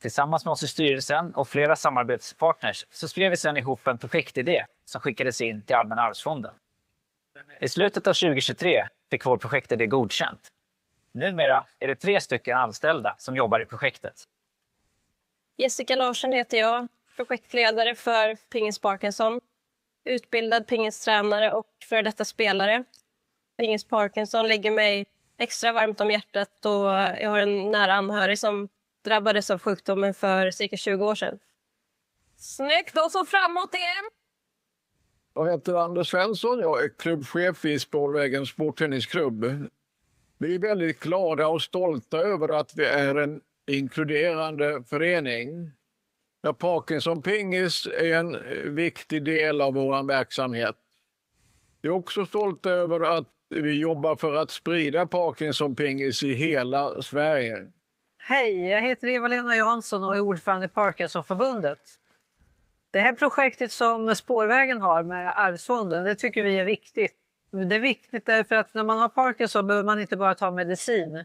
Tillsammans med oss i styrelsen och flera samarbetspartners så skrev vi sedan ihop en projektidé som skickades in till Allmänna arvsfonden. I slutet av 2023 fick vår projektidé godkänt. Numera är det 3 stycken anställda som jobbar i projektet. Jessica Larsson heter jag, projektledare för Pingis Parkinson, utbildad pingistränare och före detta spelare. Pingis Parkinson ligger mig extra varmt om hjärtat och jag har en nära anhörig som drabbades av sjukdomen för cirka 20 år sedan. Snyggt, och så framåt igen! Jag heter Anders Svensson, jag är klubbchef i Spårvägens sporttennisklubb. Vi är väldigt glada och stolta över att vi är en inkluderande förening. Där Parkinson Pingis är en viktig del av vår verksamhet. Vi är också stolta över att vi jobbar för att sprida Parkinson Pingis i hela Sverige. Hej, jag heter Eva-Lena Jansson och är ordförande i Parkinsonförbundet. Det här projektet som Spårvägen har med Arvsfonden, det tycker vi är viktigt. Det är viktigt därför att när man har Parkinson behöver man inte bara ta medicin.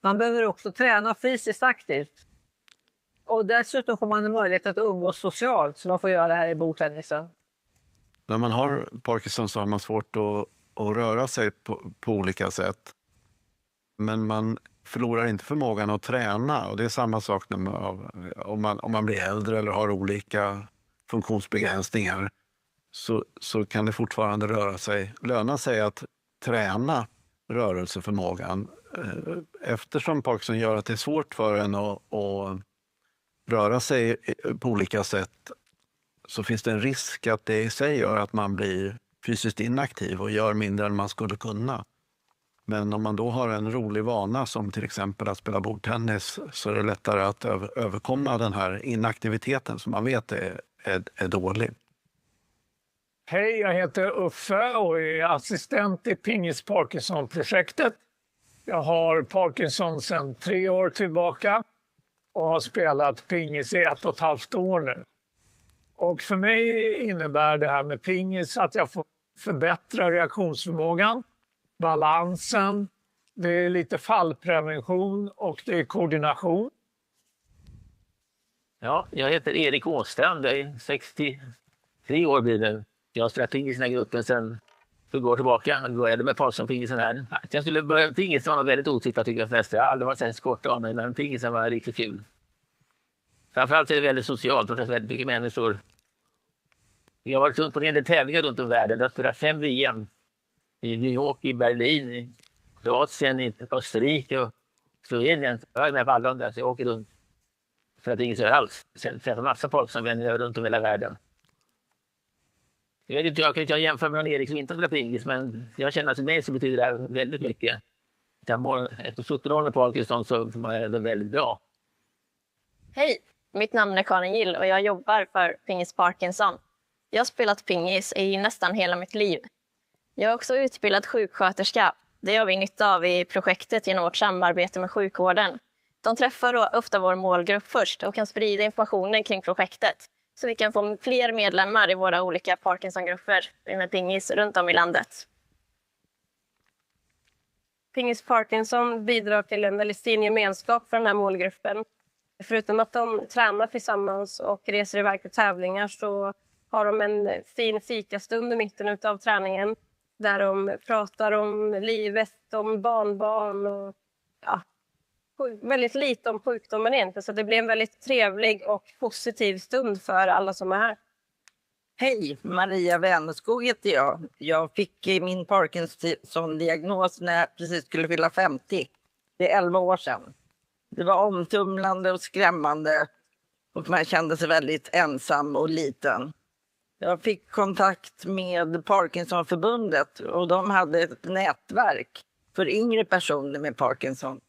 Man behöver också träna fysiskt aktivt. Och dessutom får man en möjlighet att umgås socialt som man får göra här i bordtennisen. När man har Parkinson så har man svårt att röra sig på olika sätt. Men man förlorar inte förmågan att träna. Och det är samma sak om man blir äldre eller har olika funktionsbegränsningar. Så kan det fortfarande löna sig att träna rörelseförmågan. Eftersom Parkinson gör att det är svårt för en att röra sig på olika sätt, så finns det en risk att det i sig gör att man blir fysiskt inaktiv och gör mindre än man skulle kunna. Men om man då har en rolig vana som till exempel att spela bordtennis, så är det lättare att överkomma den här inaktiviteten som man vet är dålig. Hej, jag heter Uffe och är assistent i Pingis Parkinson-projektet. Jag har Parkinson sedan 3 år tillbaka och har spelat pingis i 1,5 år nu. Och för mig innebär det här med pingis att jag får förbättra reaktionsförmågan, balansen, det är lite fallprevention och det är koordination. Ja, jag heter Erik Åstrand, jag är 63 år blir det. Jag har spelat pingis i den här gruppen sedan 20 år tillbaka. Jag började med Parkinson-pingisen här. Att jag skulle börja med pingis var väldigt otippat tycker jag flesta. Jag har aldrig varit särskilt kort av mig, men pingisen var riktigt kul. Framförallt är det väldigt socialt och det är väldigt mycket människor. Jag har varit runt på en del tävlingar runt om världen. Jag har spelat 5 VM i New York, i Berlin, i Kroatien, i Österrike och Slovenien. Jag är med på alla där, så jag åker runt för att inget alls. Sen träffar massa folk som vänner runt om hela världen. Jag kan inte jämföra med någon Erik som inte spelar pingis, men jag känner att för mig så betyder det här väldigt mycket. Efter 17 år med Parkinson så är det väldigt bra. Hej, mitt namn är Karin Gill och jag jobbar för Pingis Parkinson. Jag har spelat pingis i nästan hela mitt liv. Jag är också utbildad sjuksköterska. Det har vi nytta av i projektet genom vårt samarbete med sjukvården. De träffar då ofta vår målgrupp först och kan sprida informationen kring projektet. Så vi kan få fler medlemmar i våra olika Parkinson-grupper med pingis runt om i landet. Pingis Parkinson bidrar till en väldigt fin gemenskap för den här målgruppen. Förutom att de tränar tillsammans och reser iväg på tävlingar så har de en fin fikastund i mitten av träningen. Där de pratar om livet, om barnbarn och väldigt lite om sjukdomen egentligen. Så det blir en väldigt trevlig och positiv stund för alla som är här. Hej, Maria Vänerskog heter jag. Jag fick min Parkinson-diagnos när jag precis skulle fylla 50. Det är 11 år sedan. Det var omtumlande och skrämmande och man kände sig väldigt ensam och liten. Jag fick kontakt med Parkinsonförbundet och de hade ett nätverk för yngre personer med Parkinson.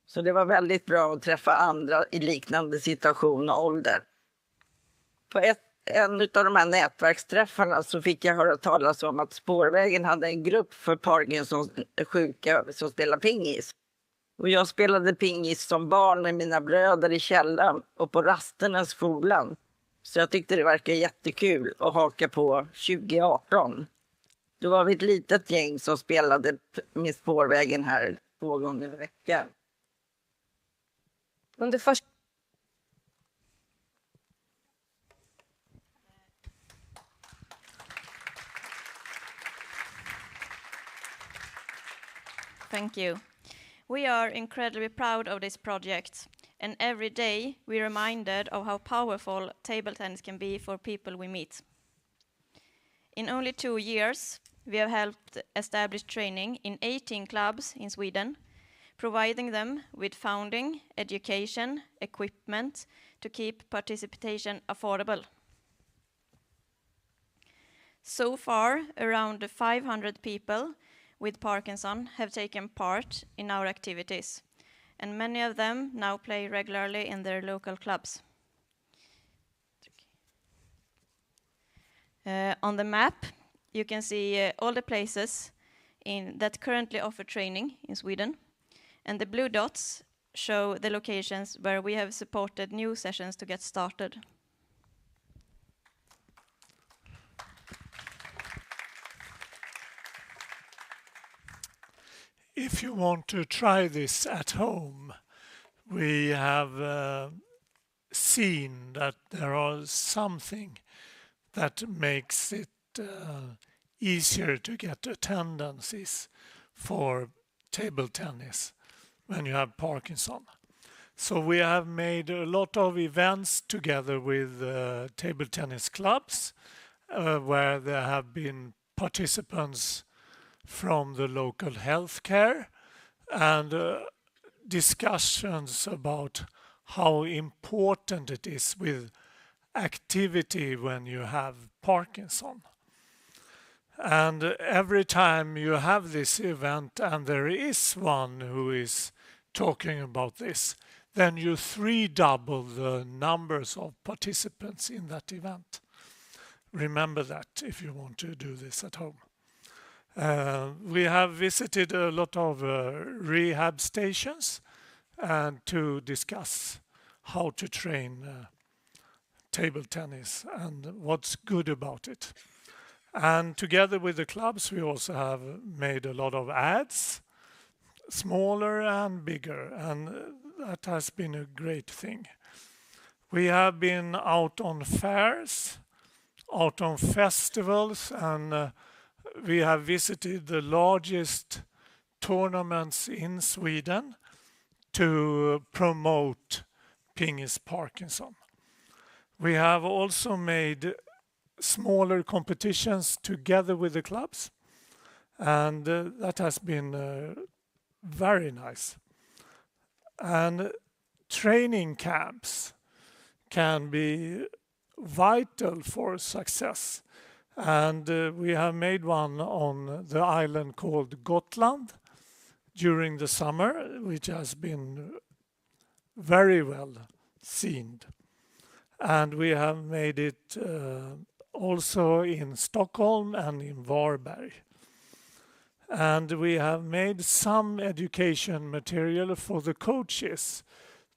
Så det var väldigt bra att träffa andra i liknande situation och ålder. På en av de här nätverksträffarna så fick jag höra talas om att Spårvägen hade en grupp för Parkinsons sjuka som spelar pingis. Och jag spelade pingis som barn med mina bröder i källaren och på rasterna i skolan. Så jag tyckte det verkade jättekul att haka på 2018. Då var vi ett litet gäng som spelade med Spårvägen här 2 gånger i veckan. Thank you. We are incredibly proud of this project, and every day we're reminded of how powerful table tennis can be for people we meet. In only 2 years, we have helped establish training in 18 clubs in Sweden, providing them with founding, education, equipment to keep participation affordable. So far, around 500 people with Parkinson have taken part in our activities, and many of them now play regularly in their local clubs. On the map, you can see all the places that currently offer training in Sweden, and the blue dots show the locations where we have supported new sessions to get started. If you want to try this at home, we have seen that there are something that makes it easier to get attendances for table tennis when you have Parkinson. So we have made a lot of events together with table tennis clubs where there have been participants from the local healthcare and discussions about how important it is with activity when you have Parkinson. And every time you have this event and there is one who is talking about this, then you double the numbers of participants in that event. Remember that if you want to do this at home. We have visited a lot of rehab stations and to discuss how to train table tennis and what's good about it. And together with the clubs, we also have made a lot of ads, smaller and bigger, and that has been a great thing. We have been out on fairs, out on festivals, and we have visited the largest tournaments in Sweden to promote Pingis Parkinson. We have also made smaller competitions together with the clubs, and that has been very nice. And training camps can be vital for success. And we have made one on the island called Gotland during the summer, which has been very well seen. And we have made it also in Stockholm and in Varberg. And we have made some education material for the coaches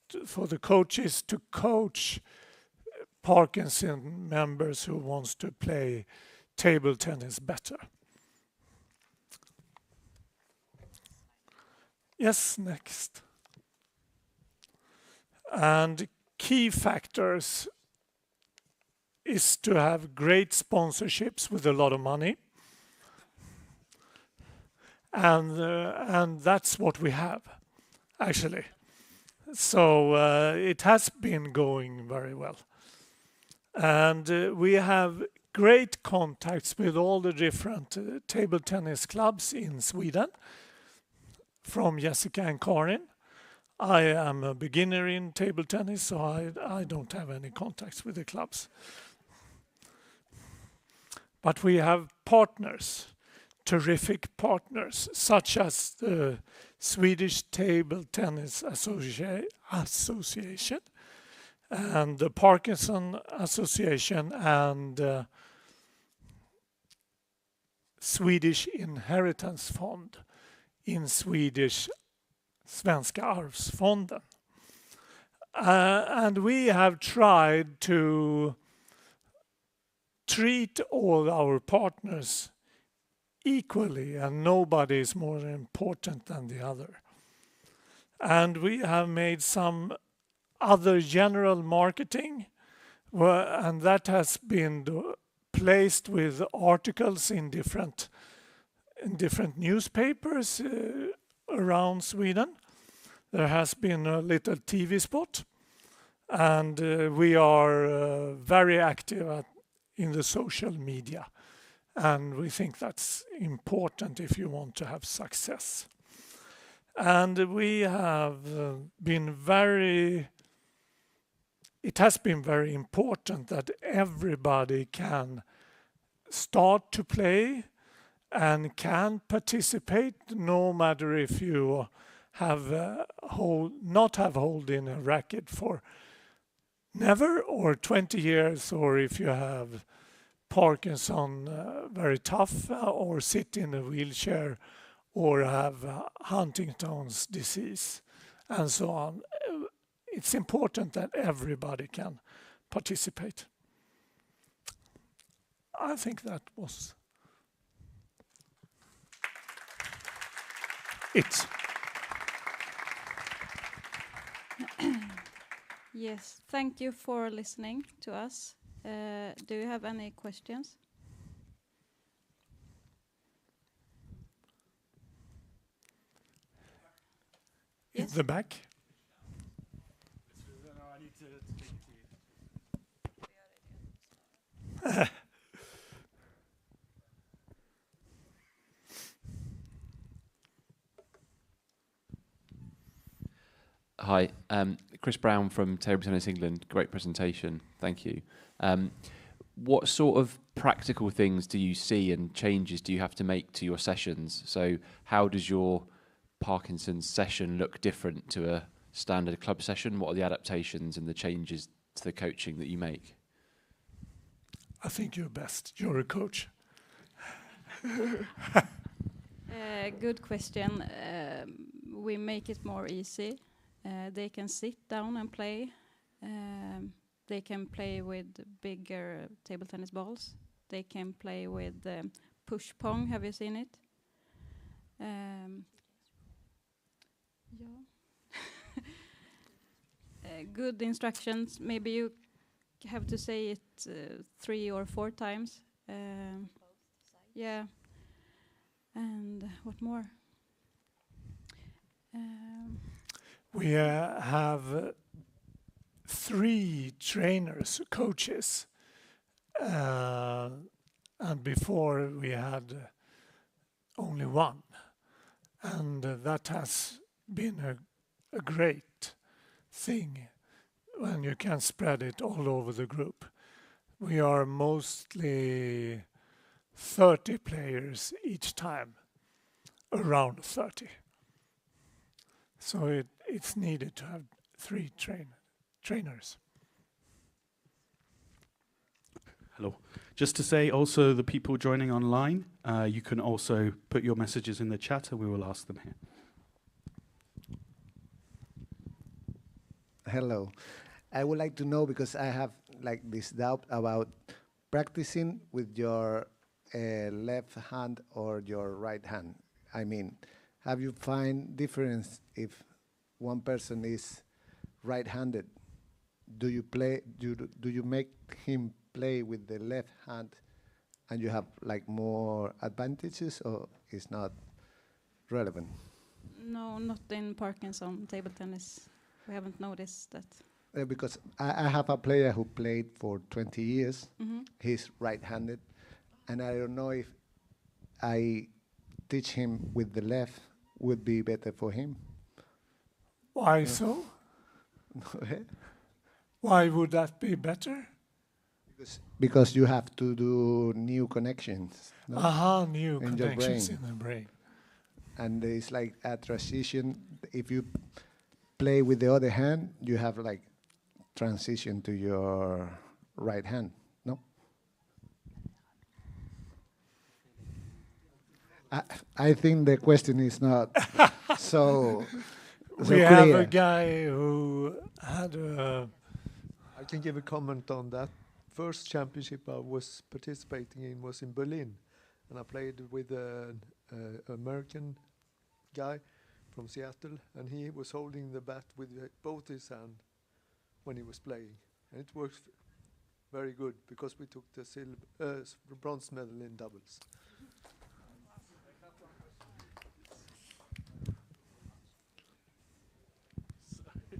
to coach Parkinson members who wants to play table tennis better. Yes, next. And key factors is to have great sponsorships with a lot of money. And that's what we have, actually. So it has been going very well. And we have great contacts with all the different table tennis clubs in Sweden, from Jessica and Karin. I am a beginner in table tennis, so I don't have any contacts with the clubs. But we have partners, terrific partners, such as the Swedish Table Tennis Association and the Parkinson Association and Swedish Inheritance Fund, in Swedish Svenska Arvsfonden. And we have tried to treat all our partners equally, and nobody is more important than the other. And we have made some other general marketing, and that has been placed with articles in different newspapers around Sweden. There has been a little TV spot, and we are very active in the social media. And we think that's important if you want to have success. And we have it has been very important that everybody can start to play and can participate, no matter if you have not have hold in a racket for never or 20 years, or if you have Parkinson very tough, or sit in a wheelchair, or have Huntington's disease, and so on. It's important that everybody can participate. I think that was it. Yes, thank you for listening to us. Do you have any questions? In the back. Hi, Chris Brown from Table Tennis England. Great presentation, thank you. What sort of practical things do you see and changes do you have to make to your sessions? So how does your Parkinson's session look different to a standard club session? What are the adaptations and the changes to the coaching that you make? I think you're best. You're a coach. Good question. We make it more easy. They can sit down and play. They can play with bigger table tennis balls. They can play with push pong. Have you seen it? Good instructions. Maybe you have to say it 3 or 4 times. Yeah. And what more? We have 3 trainers, coaches, and before we had only 1, and that has been a great thing when you can spread it all over the group. We are mostly 30 players each time, around 30. So it's needed to have 3 trainers. Hello. Just to say also, the people joining online, you can also put your messages in the chat and we will ask them here. Hello. I would like to know, because I have like this doubt about practicing with your left hand or your right hand. I mean, have you find difference if one person is right-handed? Do you make him play with the left hand and you have like more advantages, or it's not relevant? No, not in Parkinson table tennis. We haven't noticed that. Because I have a player who played for 20 years. Mhm. He's right-handed, and I don't know if I teach him with the left would be better for him. Why so? Why would that be better? Because you have to do new connections. No? Aha, new in your connections brain. in the brain. And it's like a transition. If you play with the other hand, you have like transition to your right hand. No? I think the question is not so We clear. have a guy who had a... I can give a comment on that. First championship I was participating in was in Berlin, and I played with an American guy from Seattle, and he was holding the bat with both his hands when he was playing, and it worked very good because we took the bronze medal in doubles.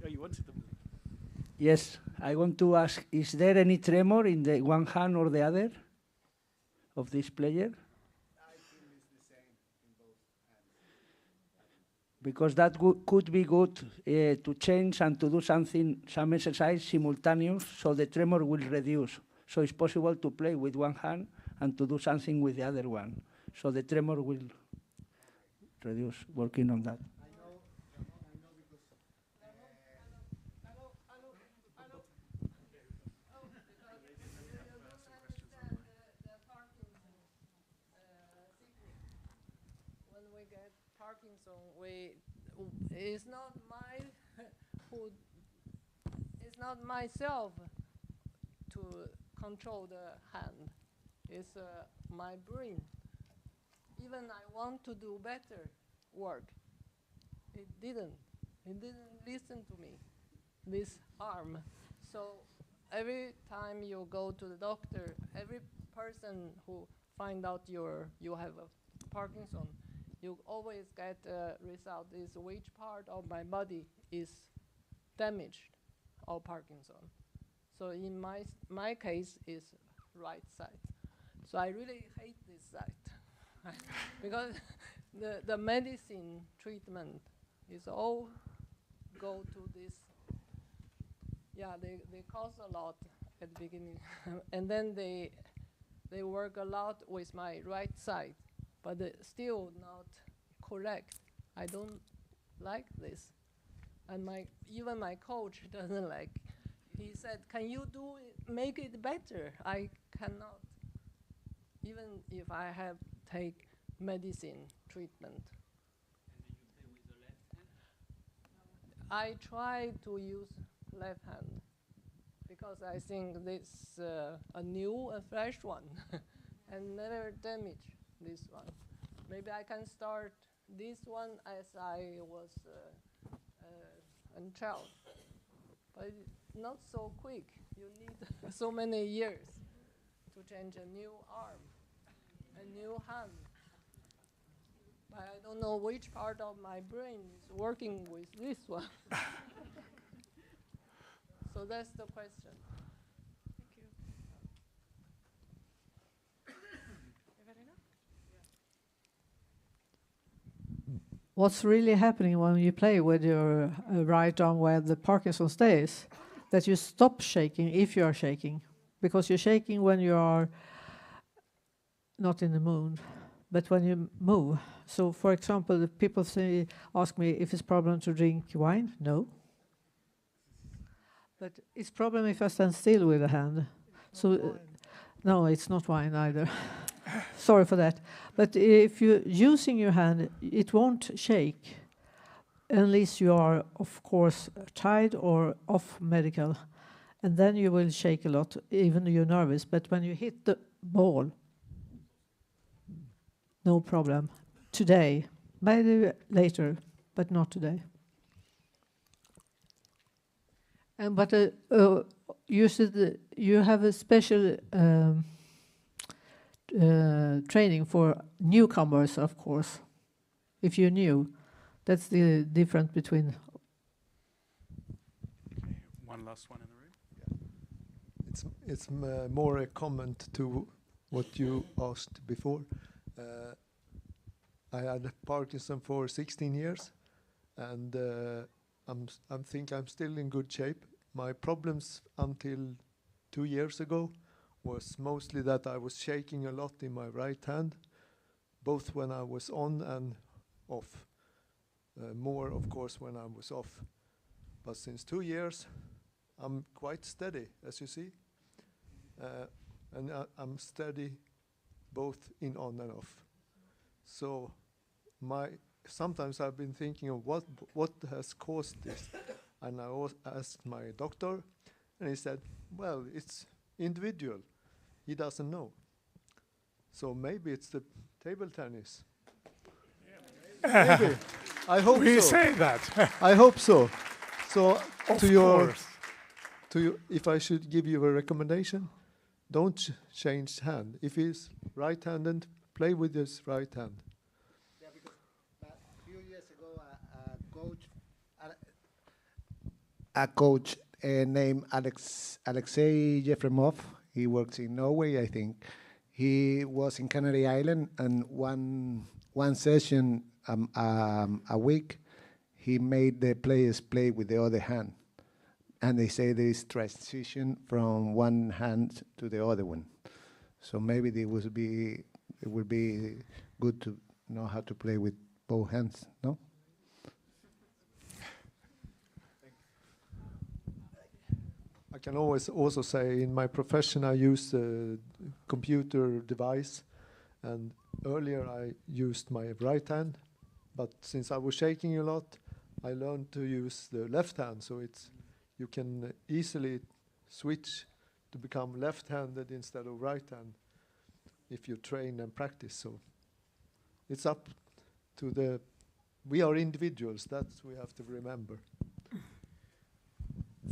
Oh, you wanted them. Yes, I want to ask, is there any tremor in the one hand or the other of this player? Because that could be good to change and to do something, some exercise simultaneous, so the tremor will reduce. So it's possible to play with one hand and to do something with the other one. So the tremor will reduce, working on that. When we get Parkinson, it's not it's not myself to control the hand. It's my brain. Even I want to do better work. It didn't listen to me, this arm. So every time you go to the doctor, every person who find out you have a Parkinson, you always get a result is which part of my body is damaged or Parkinson. So in my case is right side. So I really hate this side because the medicine treatment is all go to this. Yeah, they cost a lot at the beginning, and then they work a lot with my right side, but still not correct. I don't like this, and even my coach doesn't like. He said, "Can you make it better?" I cannot, even if I have take medicine treatment. I try to use left hand because I think this a new, fresh one, and never damage this one. Maybe I can start this one as I was a child, but not so quick. You need so many years to change a new arm, a new hand. But I don't know which part of my brain is working with this one. So that's the question. What's really happening when you play with your right arm where the Parkinson stays, that you stop shaking if you are shaking, because you're shaking when you are not in the mood, but when you move. So, for example, the people ask me if it's a problem to drink wine. No. But it's a problem if I stand still with a hand. So, no, it's not wine either. Sorry for that. But if you're using your hand, it won't shake unless you are, of course, tired or off medical. And then you will shake a lot, even though you're nervous. But when you hit the ball, no problem. Today, maybe later, but not today. And but you have a special training for newcomers, of course. If you're new, that's the difference between. Okay, one last one in the room. It's more a comment to what you asked before. I had Parkinson for 16 years, and I think I'm still in good shape. My problems until 2 years ago was mostly that I was shaking a lot in my right hand, both when I was on and off. More, of course, when I was off. But since 2 years, I'm quite steady, as you see. And I'm steady both in on and off. So sometimes I've been thinking of what has caused this. And I asked my doctor, and he said, well, it's individual. He doesn't know. So maybe it's the table tennis. Maybe. I hope we so. say that. I hope so. So Of to your, course. if I should give you a recommendation, don't change hand. If he's right-handed, play with his right hand. Yeah, because a few years ago, a coach, a coach named Alexei Yefremov. He works in Norway, I think. He was in Canary Island, and one session a week, he made the players play with the other hand. And they say there is transition from one hand to the other one. So maybe it would be good to know how to play with both hands, no? I can always also say in my profession I use a computer device, and earlier I used my right hand, but since I was shaking a lot, I learned to use the left hand, so you can easily switch to become left-handed instead of right-hand if you train and practice. So it's up to we are individuals, that's we have to remember.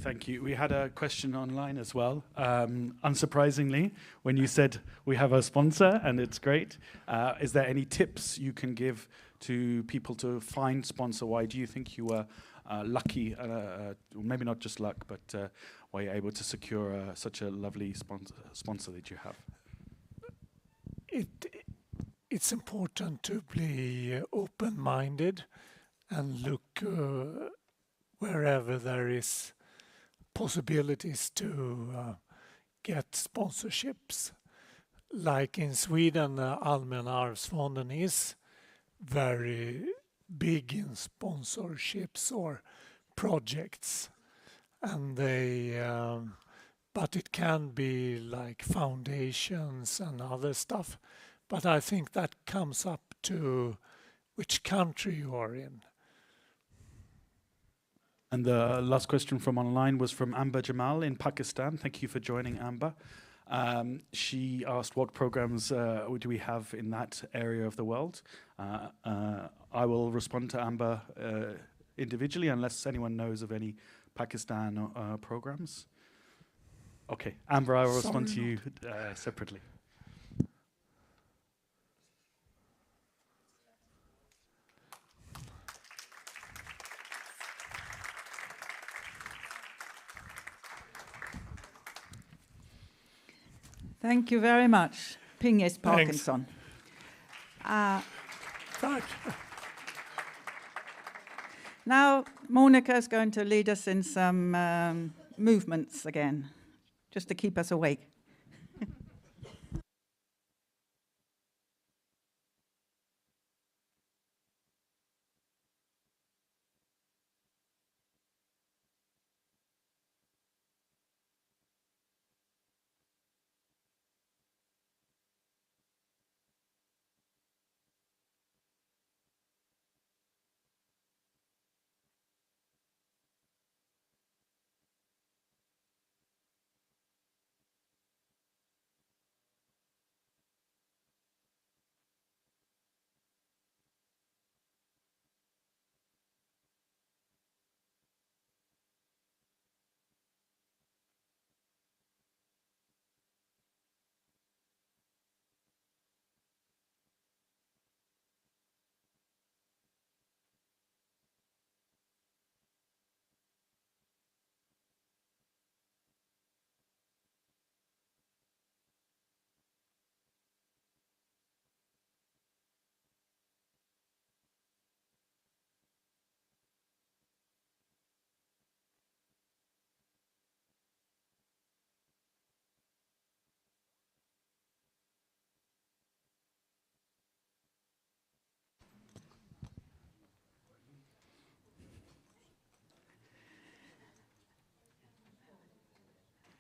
Thank you. We had a question online as well. Unsurprisingly, when you said we have a sponsor and it's great, is there any tips you can give to people to find sponsor? Why do you think you were lucky, maybe not just luck, but were you able to secure such a lovely sponsor that you have? It's important to be open-minded and look wherever there is possibilities to get sponsorships. Like in Sweden, Allmänna arvsfonden is very big in sponsorships or projects, and but it can be like foundations and other stuff. But I think that comes up to which country you are in. And the last question from online was from Amber Jamal in Pakistan. Thank you for joining, Amber. She asked what programs do we have in that area of the world. I will respond to Amber individually unless anyone knows of any Pakistan programs. Okay, Amber, I will respond to you separately. Thank you very much, Pingis Parkinson. Now, Monica is going to lead us in some movements again, just to keep us awake.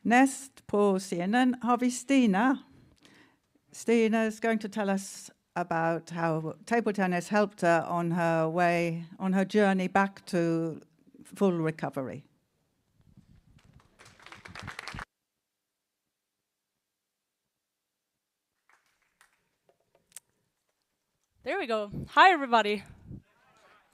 Näst på scenen har vi Stina. Stina is going to tell us about how table tennis helped her on her journey back to full recovery. There we go. Hi, everybody.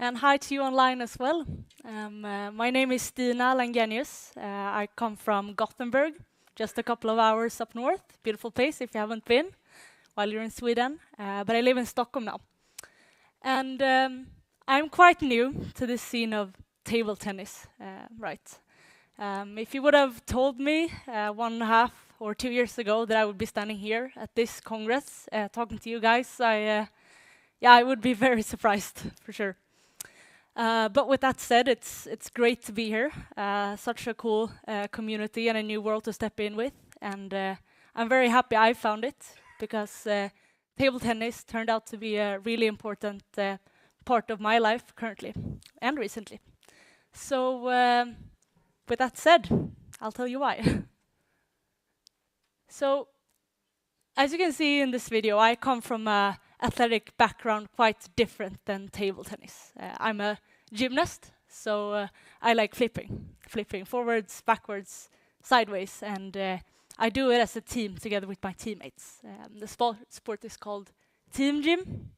And hi to you online as well. My name is Stina Langenius. I come from Gothenburg, just a couple of hours up north. Beautiful place if you haven't been while you're in Sweden. But I live in Stockholm now. And I'm quite new to this scene of table tennis, right? If you would have told me 1.5 or 2 years ago that I would be standing here at this Congress talking to you guys, I would be very surprised for sure. But with that said, it's great to be here. Such a cool community and a new world to step in with, and I'm very happy I found it because table tennis turned out to be a really important part of my life currently and recently. So with that said, I'll tell you why. So as you can see in this video, I come from an athletic background quite different than table tennis. I'm a gymnast, so I like flipping forwards, backwards, sideways, and I do it as a team together with my teammates. The sport is called team gym.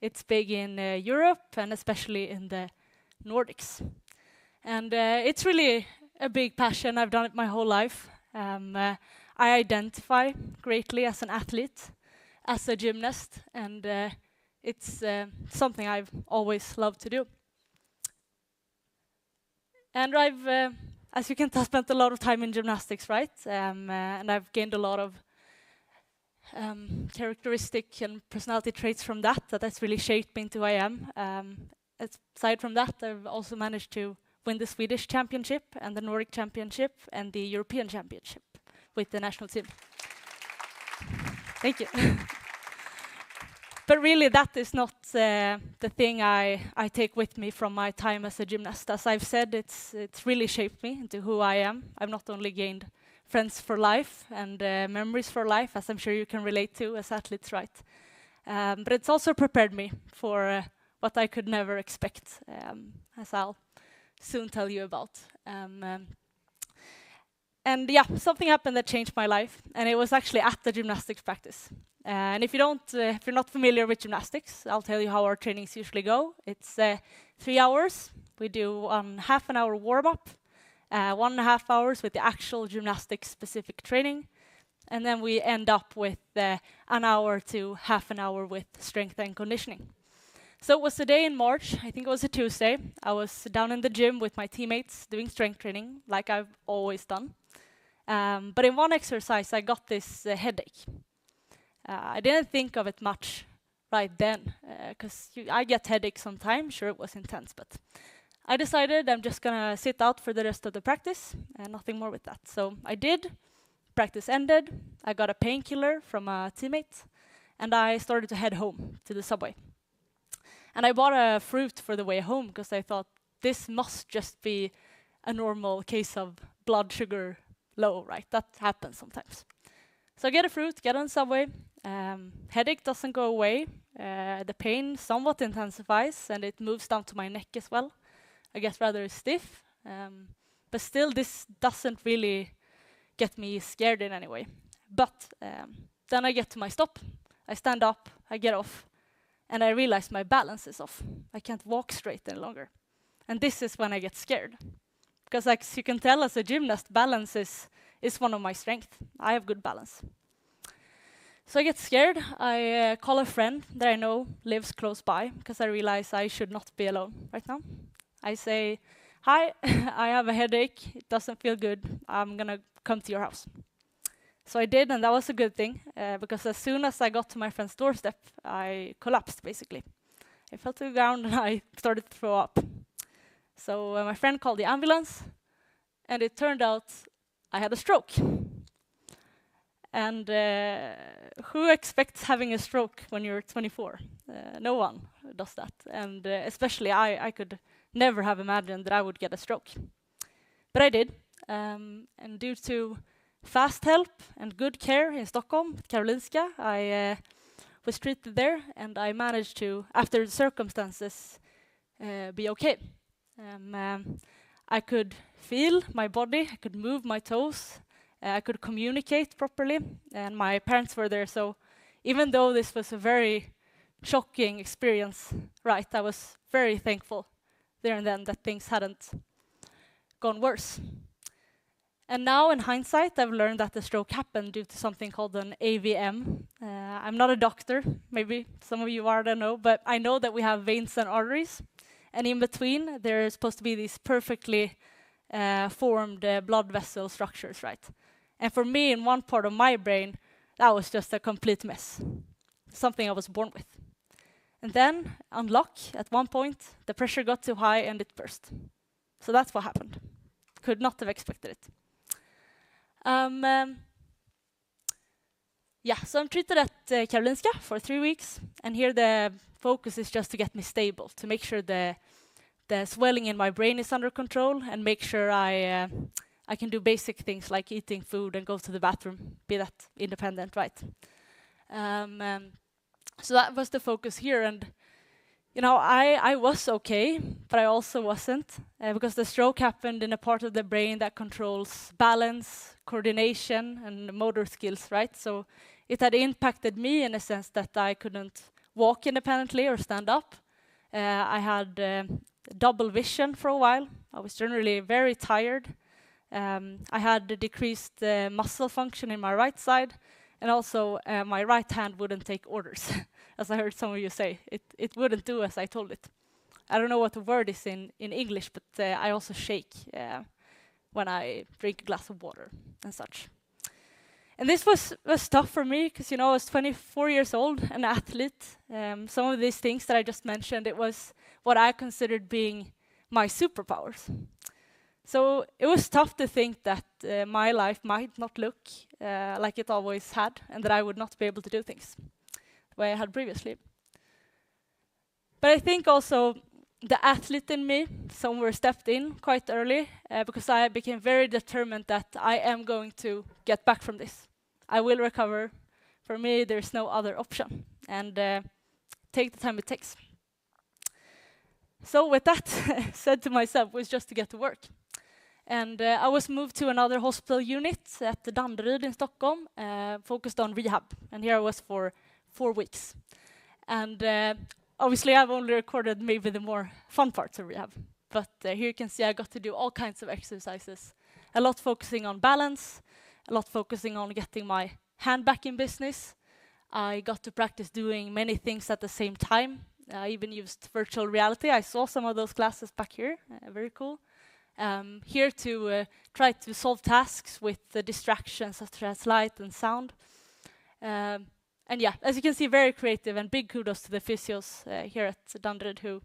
It's big in Europe and especially in the Nordics. And it's really a big passion. I've done it my whole life. I identify greatly as an athlete, as a gymnast, and it's something I've always loved to do. And I've, as you can tell, spent a lot of time in gymnastics, right? And I've gained a lot of characteristic and personality traits from that that's really shaped me into who I am. Aside from that, I've also managed to win the Swedish championship and the Nordic championship and the European championship with the national team. Thank you. But really, that is not the thing I take with me from my time as a gymnast. As I've said, it's really shaped me into who I am. I've not only gained friends for life and memories for life, as I'm sure you can relate to as athletes, right? But it's also prepared me for what I could never expect, as I'll soon tell you about. And yeah, something happened that changed my life, and it was actually at the gymnastics practice. And if you're not familiar with gymnastics, I'll tell you how our trainings usually go. It's 3 hours. We do 1/2 an hour warm-up, 1.5 hours with the actual gymnastics-specific training, and then we end up with 1 hour to 1/2 an hour with strength and conditioning. So it was a day in March, I think it was a Tuesday. I was down in the gym with my teammates doing strength training, like I've always done. But in one exercise, I got this headache. I didn't think of it much right then, because I get headaches sometimes. Sure, it was intense, but I decided I'm just gonna sit out for the rest of the practice, and nothing more with that. So I did. Practice ended. I got a painkiller from a teammate, and I started to head home to the subway. And I bought a fruit for the way home because I thought this must just be a normal case of blood sugar low, right? That happens sometimes. So I get a fruit, get on the subway. Headache doesn't go away. The pain somewhat intensifies, and it moves down to my neck as well. I get rather stiff, but still this doesn't really get me scared in any way. But then I get to my stop. I stand up, I get off, and I realize my balance is off. I can't walk straight any longer. And this is when I get scared. Because as you can tell, as a gymnast, balance is one of my strengths. I have good balance. So I get scared. I call a friend that I know lives close by, because I realize I should not be alone right now. I say, hi, I have a headache. It doesn't feel good. I'm going to come to your house. So I did, and that was a good thing, because as soon as I got to my friend's doorstep, I collapsed, basically. I fell to the ground, and I started to throw up. So my friend called the ambulance, and it turned out I had a stroke. And who expects having a stroke when you're 24? No one does that. And especially I could never have imagined that I would get a stroke. But I did. And due to fast help and good care in Stockholm, Karolinska, I was treated there, and I managed to, after the circumstances, be okay. I could feel my body, I could move my toes, I could communicate properly, and my parents were there, so even though this was a very shocking experience, right, I was very thankful there and then that things hadn't gone worse. And now, in hindsight, I've learned that the stroke happened due to something called an AVM. I'm not a doctor, maybe some of you are, I don't know, but I know that we have veins and arteries, and in between, there is supposed to be these perfectly formed blood vessel structures, right? And for me, in one part of my brain, that was just a complete mess, something I was born with. And then, unluck, at one point, the pressure got too high and it burst. So that's what happened. Could not have expected it. Yeah, so I'm treated at Karolinska for 3 weeks, and here the focus is just to get me stable, to make sure the swelling in my brain is under control, and make sure I can do basic things like eating food and go to the bathroom, be that independent, right? So that was the focus here, and you know, I was okay, but I also wasn't, because the stroke happened in a part of the brain that controls balance, coordination, and motor skills, right? So it had impacted me in a sense that I couldn't walk independently or stand up. I had double vision for a while. I was generally very tired. I had decreased muscle function in my right side, and also my right hand wouldn't take orders. As I heard some of you say, it wouldn't do as I told it. I don't know what the word is in English, but I also shake when I drink a glass of water and such. And this was tough for me because, you know, I was 24 years old, an athlete. Some of these things that I just mentioned, it was what I considered being my superpowers. So it was tough to think that my life might not look like it always had, and that I would not be able to do things the way I had previously. But I think also the athlete in me somewhere stepped in quite early, because I became very determined that I am going to get back from this. I will recover. For me, there's no other option, and take the time it takes. So with that said to myself was just to get to work. And I was moved to another hospital unit at the Danderyd in Stockholm, focused on rehab. And here I was for 4 weeks. And obviously I've only recorded maybe the more fun parts of rehab. But here you can see I got to do all kinds of exercises. A lot focusing on balance, a lot focusing on getting my hand back in business. I got to practice doing many things at the same time. I even used virtual reality. I saw some of those classes back here, very cool. Here to try to solve tasks with the distractions such as light and sound. And yeah, as you can see, very creative, and big kudos to the physios here at Danderyd, who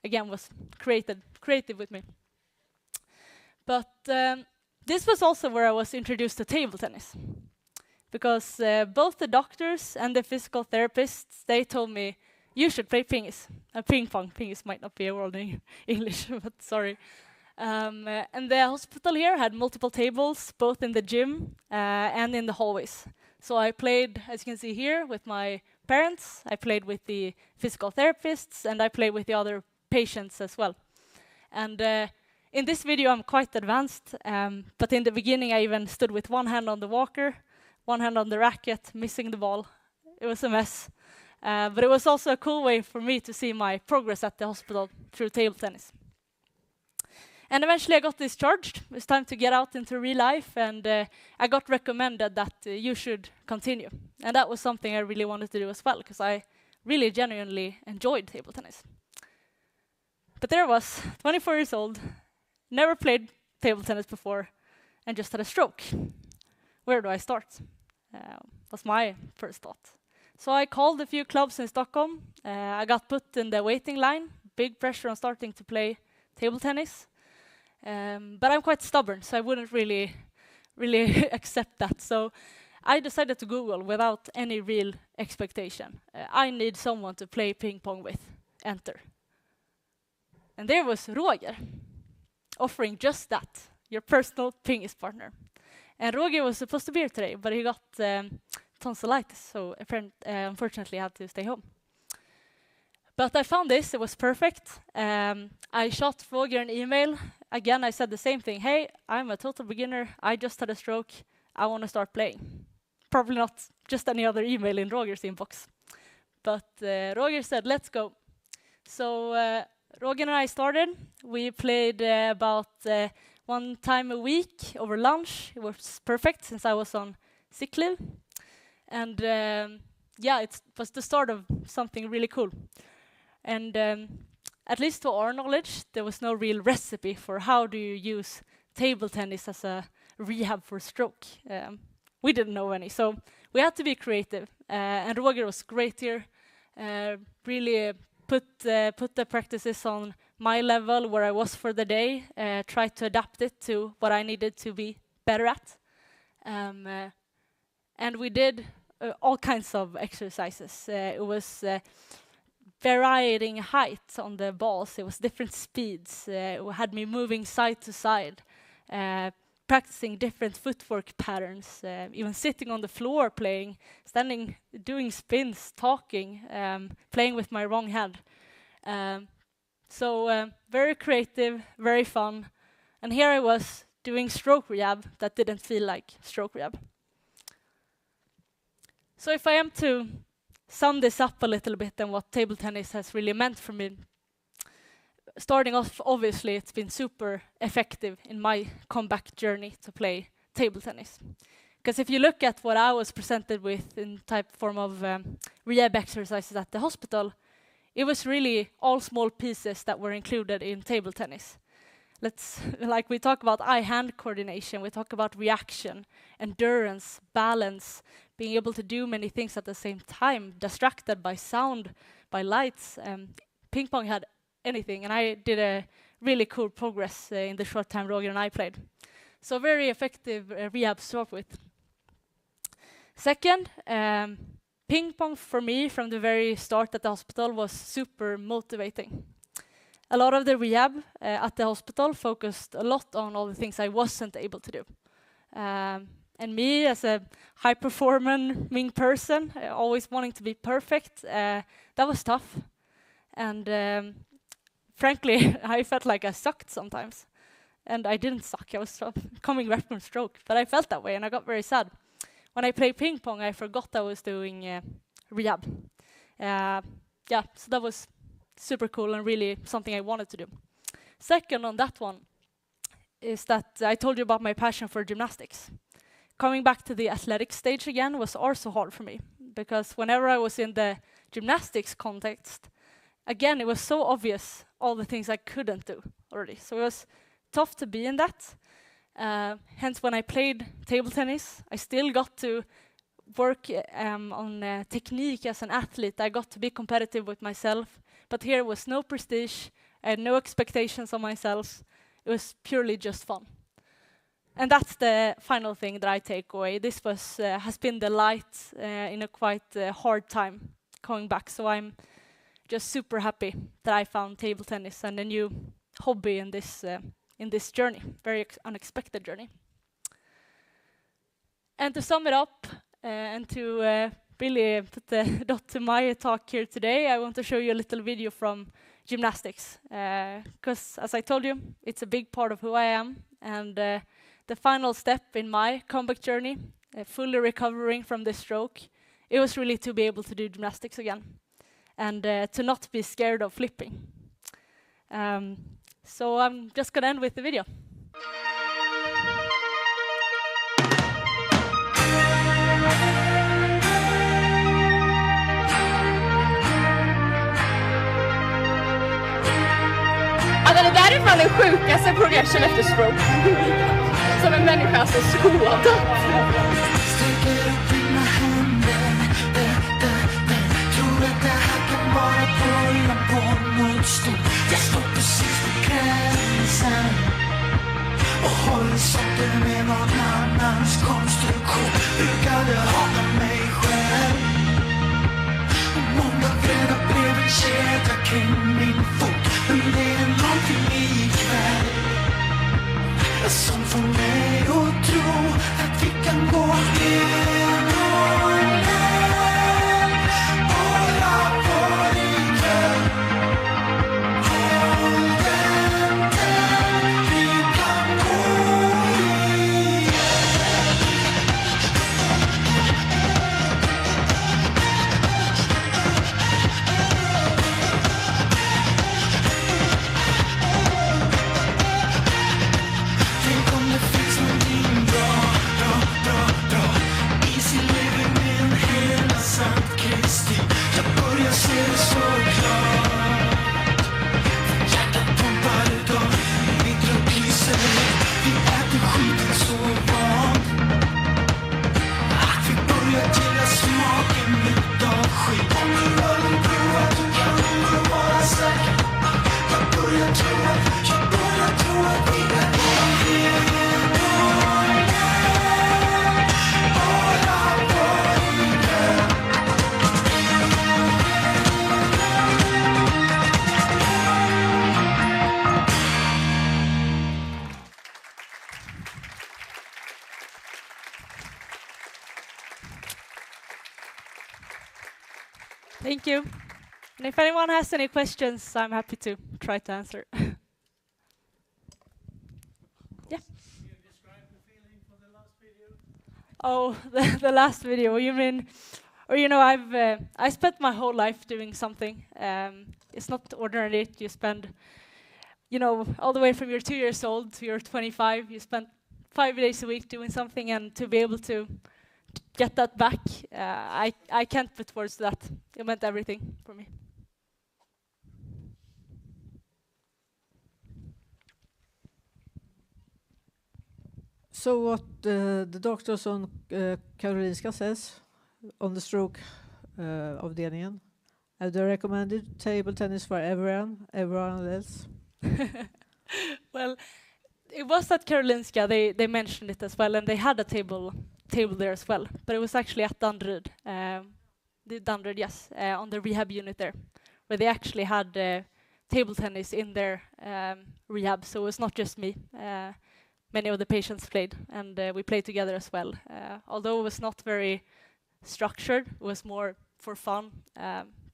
again was creative with me. But this was also where I was introduced to table tennis, because both the doctors and the physical therapists, they told me, you should play pingis. Ping pong. Pingis might not be a word in English, but sorry. And the hospital here had multiple tables, both in the gym and in the hallways. So I played, as you can see here, with my parents. I played with the physical therapists, and I played with the other patients as well. And in this video, I'm quite advanced. But in the beginning, I even stood with one hand on the walker, one hand on the racket, missing the ball. It was a mess. But it was also a cool way for me to see my progress at the hospital through table tennis. And eventually I got discharged. It was time to get out into real life, and I got recommended that you should continue. And that was something I really wanted to do as well, because I really genuinely enjoyed table tennis. But there I was, 24 years old, never played table tennis before, and just had a stroke. Where do I start? Was my first thought. So I called a few clubs in Stockholm. I got put in the waiting line, big pressure on starting to play table tennis. But I'm quite stubborn, so I wouldn't really accept that. So I decided to Google without any real expectation. I need someone to play ping pong with. Enter. And there was Roger, offering just that, your personal pingis partner. And Roger was supposed to be here today, but he got tonsillitis, so unfortunately I had to stay home. But I found this, it was perfect. I shot Roger an email. Again, I said the same thing. Hey, I'm a total beginner. I just had a stroke. I want to start playing. Probably not just any other email in Roger's inbox. But Roger said, let's go. So Roger and I started. We played about 1 time a week over lunch. It was perfect since I was on sick leave. And yeah, it was the start of something really cool. And at least to our knowledge, there was no real recipe for how do you use table tennis as a rehab for stroke. We didn't know any, so we had to be creative. And Roger was great here, really put the practices on my level where I was for the day, tried to adapt it to what I needed to be better at. And we did all kinds of exercises. It was varying heights on the balls. It was different speeds. It had me moving side to side, practicing different footwork patterns, even sitting on the floor playing, standing, doing spins, talking, playing with my wrong hand. So very creative, very fun. And here I was doing stroke rehab that didn't feel like stroke rehab. So if I am to sum this up a little bit and what table tennis has really meant for me, starting off, obviously, it's been super effective in my comeback journey to play table tennis. Because if you look at what I was presented with in form of rehab exercises at the hospital, it was really all small pieces that were included in table tennis. Like we talk about eye-hand coordination, we talk about reaction, endurance, balance, being able to do many things at the same time, distracted by sound, by lights. Ping pong had anything, and I did a really cool progress in the short time Roger and I played. So very effective rehab to start with. Second, ping pong for me from the very start at the hospital was super motivating. A lot of the rehab at the hospital focused a lot on all the things I wasn't able to do. And me, as a high-performing person, always wanting to be perfect, that was tough. And frankly, I felt like I sucked sometimes. And I didn't suck. I was coming back from stroke. But I felt that way, and I got very sad. When I played ping pong, I forgot I was doing rehab. Yeah, so that was super cool and really something I wanted to do. Second on that one is that I told you about my passion for gymnastics. Coming back to the athletic stage again was also hard for me, because whenever I was in the gymnastics context, again, it was so obvious all the things I couldn't do already. So it was tough to be in that. Hence, when I played table tennis, I still got to work on technique as an athlete. I got to be competitive with myself. But here was no prestige. I had no expectations on myself. It was purely just fun. And that's the final thing that I take away. This was has been the light in a quite hard time coming back. So I'm just super happy that I found table tennis and a new hobby in this journey, very unexpected journey. And to sum it up, and to really put the dot to my talk here today, I want to show you a little video from gymnastics. Because, as I told you, it's a big part of who I am. And the final step in my comeback journey, fully recovering from this stroke, it was really to be able to do gymnastics again. And to not be scared of flipping. So I'm just going to end with the video. Alltså det där är fan den sjukaste progression efter stroke. Som en människa som skådat. Jag står precis på gränsen och horisonten med någon annans konstruktion. Brukade hata mig själv. Många vreda blev en kedja kring min fot. Men det är någonting ikväll som får mig att tro att vi kan gå igenom den. Och jag får ikväll. Tänk om det Thank you. And if anyone has any questions, I'm happy to try to answer. Yeah. Oh, the last video. You mean, or you know, I spent my whole life doing something. It's not ordinary. You spend, you know, all the way from you're 2 years old to you're 25. You spend 5 days a week doing something, and to be able to get that back, I can't put words to that. It meant everything for me. So what the doctors on Karolinska says on the stroke avdelningen, have they recommended table tennis for everyone else? Well, it was at Karolinska. They mentioned it as well, and they had a table there as well. But it was actually at Danderyd, yes, on the rehab unit there, where they actually had table tennis in their rehab. So it was not just me. Many of the patients played, and we played together as well. Although it was not very structured, it was more for fun,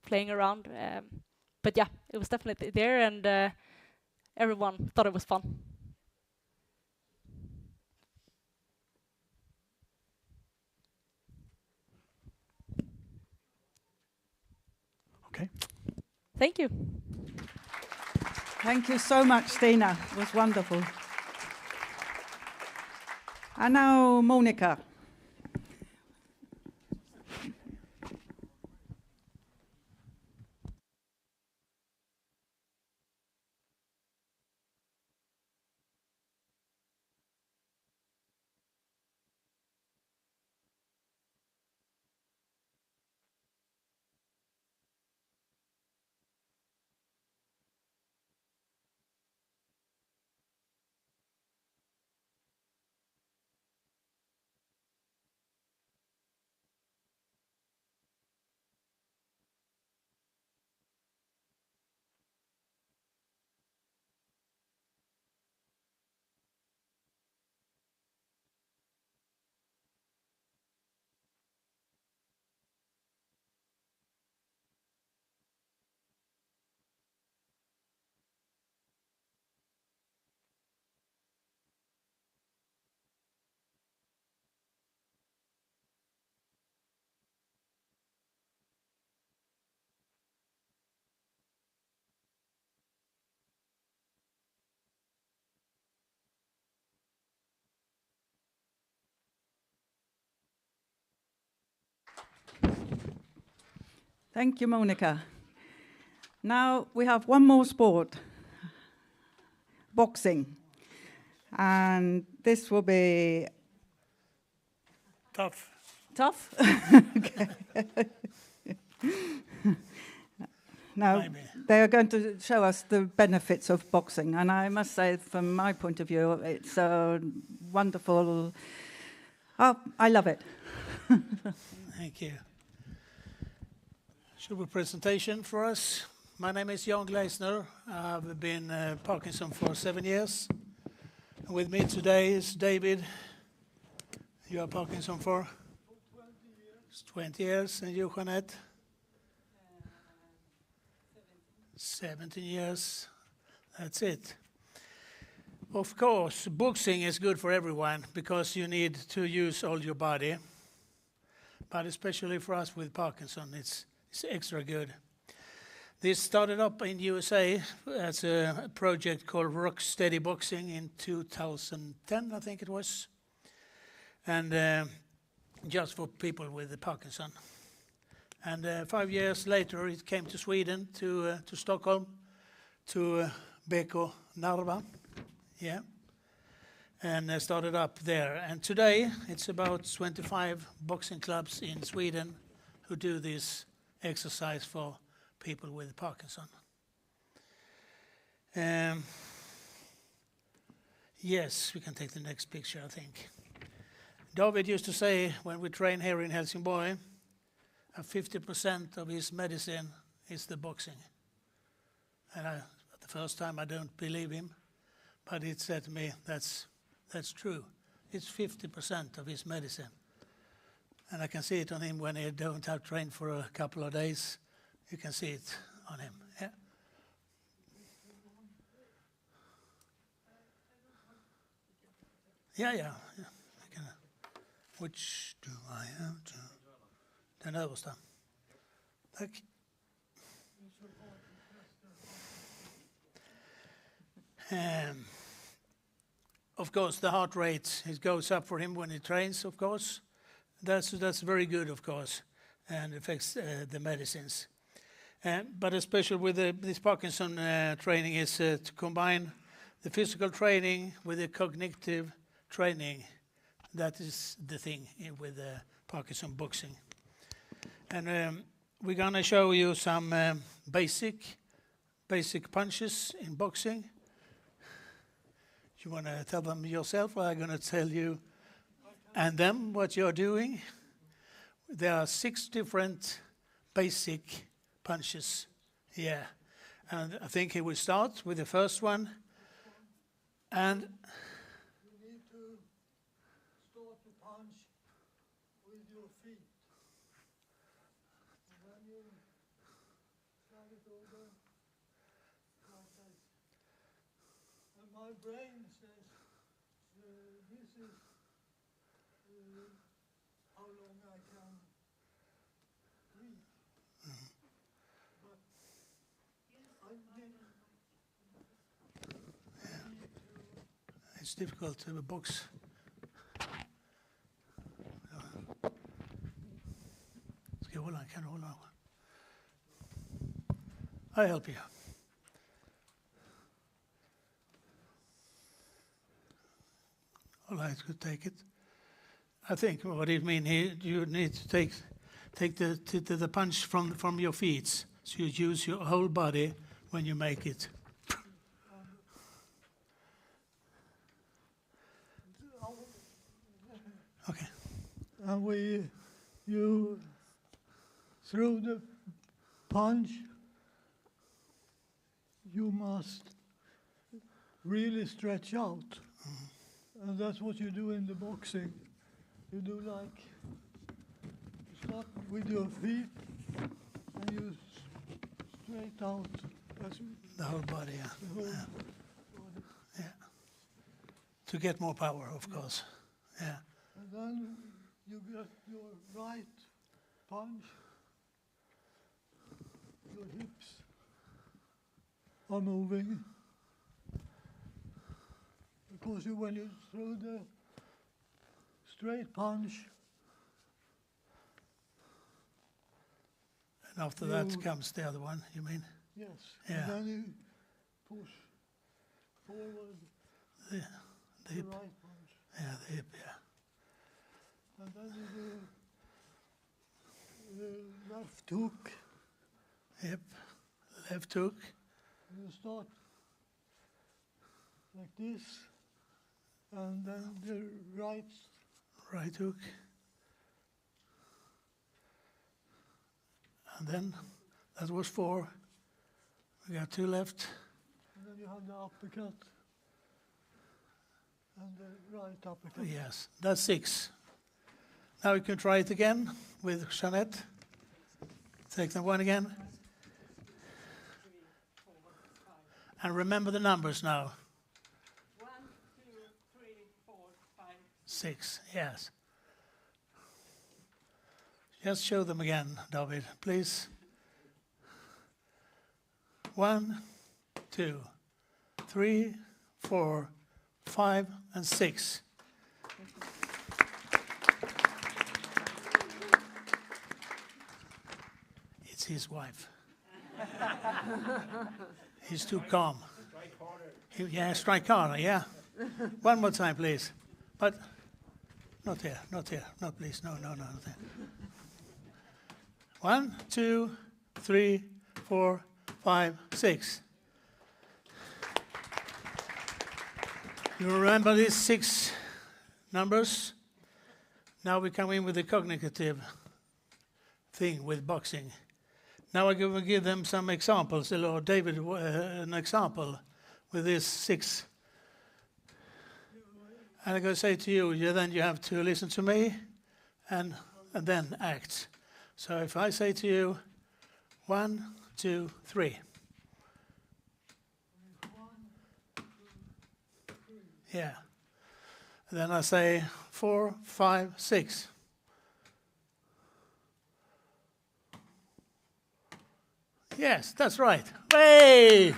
playing around. But yeah, it was definitely there, and everyone thought it was fun. Okay. Thank you. Thank you so much, Stina. It was wonderful. And now, Monica. Thank you, Monica. Now we have one more sport, boxing. And this will be tough. Tough? Okay. Now, they are going to show us the benefits of boxing. And I must say, from my point of view, it's a wonderful... Oh, I love it. Thank you. Short presentation for us. My name is Jan Gleisner. I've been Parkinson for 7 years. And with me today is David. You are Parkinson for 20 years. And you, Jeanette? 17 years. That's it. Of course, boxing is good for everyone because you need to use all your body. But especially for us with Parkinson, it's extra good. This started up in USA as a project called Rock Steady Boxing in 2010, I think it was. And just for people with the Parkinson. And 5 years later, it came to Sweden, to Stockholm, to Beko Narva. Yeah. And started up there. And today, it's about 25 boxing clubs in Sweden who do this exercise for people with Parkinson. Yes, we can take the next picture, I think. David used to say, when we train here in Helsingborg, 50% of his medicine is the boxing. And the first time I don't believe him, but he said to me, that's true. It's 50% of his medicine. And I can see it on him when he don't have trained for a couple of days. You can see it on him. Yeah. Yeah. I can, which do I have to? Den översta. Tack. Of course, the heart rate, it goes up for him when he trains, of course. That's very good, of course, and affects the medicines. But especially with this Parkinson training is to combine the physical training with the cognitive training. That is the thing with Parkinson boxing. And we're going to show you some basic punches in boxing. You want to tell them yourself, or I'm going to tell you and them what you're doing? There are 6 different basic punches here. And I think he will start with the first one. And you need to start to punch with your feet. And then you slide it over like this. And my brain says this is how long I can breathe. But I need it's difficult to box. Ska jag hålla? Kan du hålla? I help you. All right, could take it. I think what it means here, you need to take the punch from your feet. So you use your whole body when you make it. Okay. And you throw the punch, you must really stretch out. And that's what you do in the boxing. You do like, you start with your feet and you straight out. The whole body, yeah. The whole Yeah. body. Yeah. To get more power, of course. Yeah. And then you get your right punch. Your hips are moving. Because when you throw the straight punch, And after that comes the other one, you mean? yes, Yeah. and then you push forward The the hip. right punch. Yeah, the hip, yeah. And then you do the left hook. Hip, left hook. You start like this, and then the Right hook. And then, that was 4. We got 2 left. and then you have the uppercut and the right uppercut. Yes, that's 6. Now we can try it again with Jeanette. Take the one again. And remember the numbers now. 1, 2, 3, 4, 5. 6, yes. Just show them again, David, please. 1, 2, 3, 4, 5, and 6. It's his wife. He's too calm. Yeah, strike harder, yeah. One more time, please. But not here, not please, no, not there. 1, 2, 3, 4, 5, 6. You remember these 6 numbers? Now we come in with the cognitive thing with boxing. Now I will give them some examples, or David an example with these 6. And I'm going to say to you, then you have to listen to me and then act. So if I say to you, 1, 2, 3. Yeah. And then I say 4, 5, 6. Yes, that's right. Hey!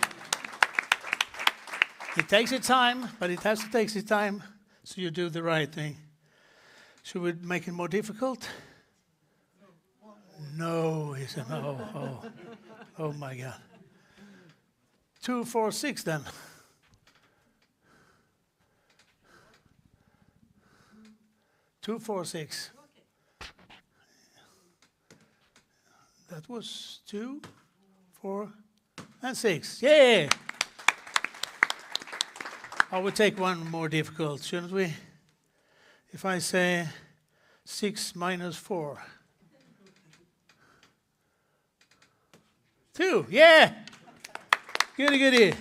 It takes its time, but it has to take its time, so you do the right thing. Should we make it more difficult? No, he said no. Oh my God. 2, 4, 6 then. Two, 4, 6. That was 2, 4, and 6. Yeah! I will take one more difficult, shouldn't we? If I say 6 minus 4. 2, yeah! Goody, goody.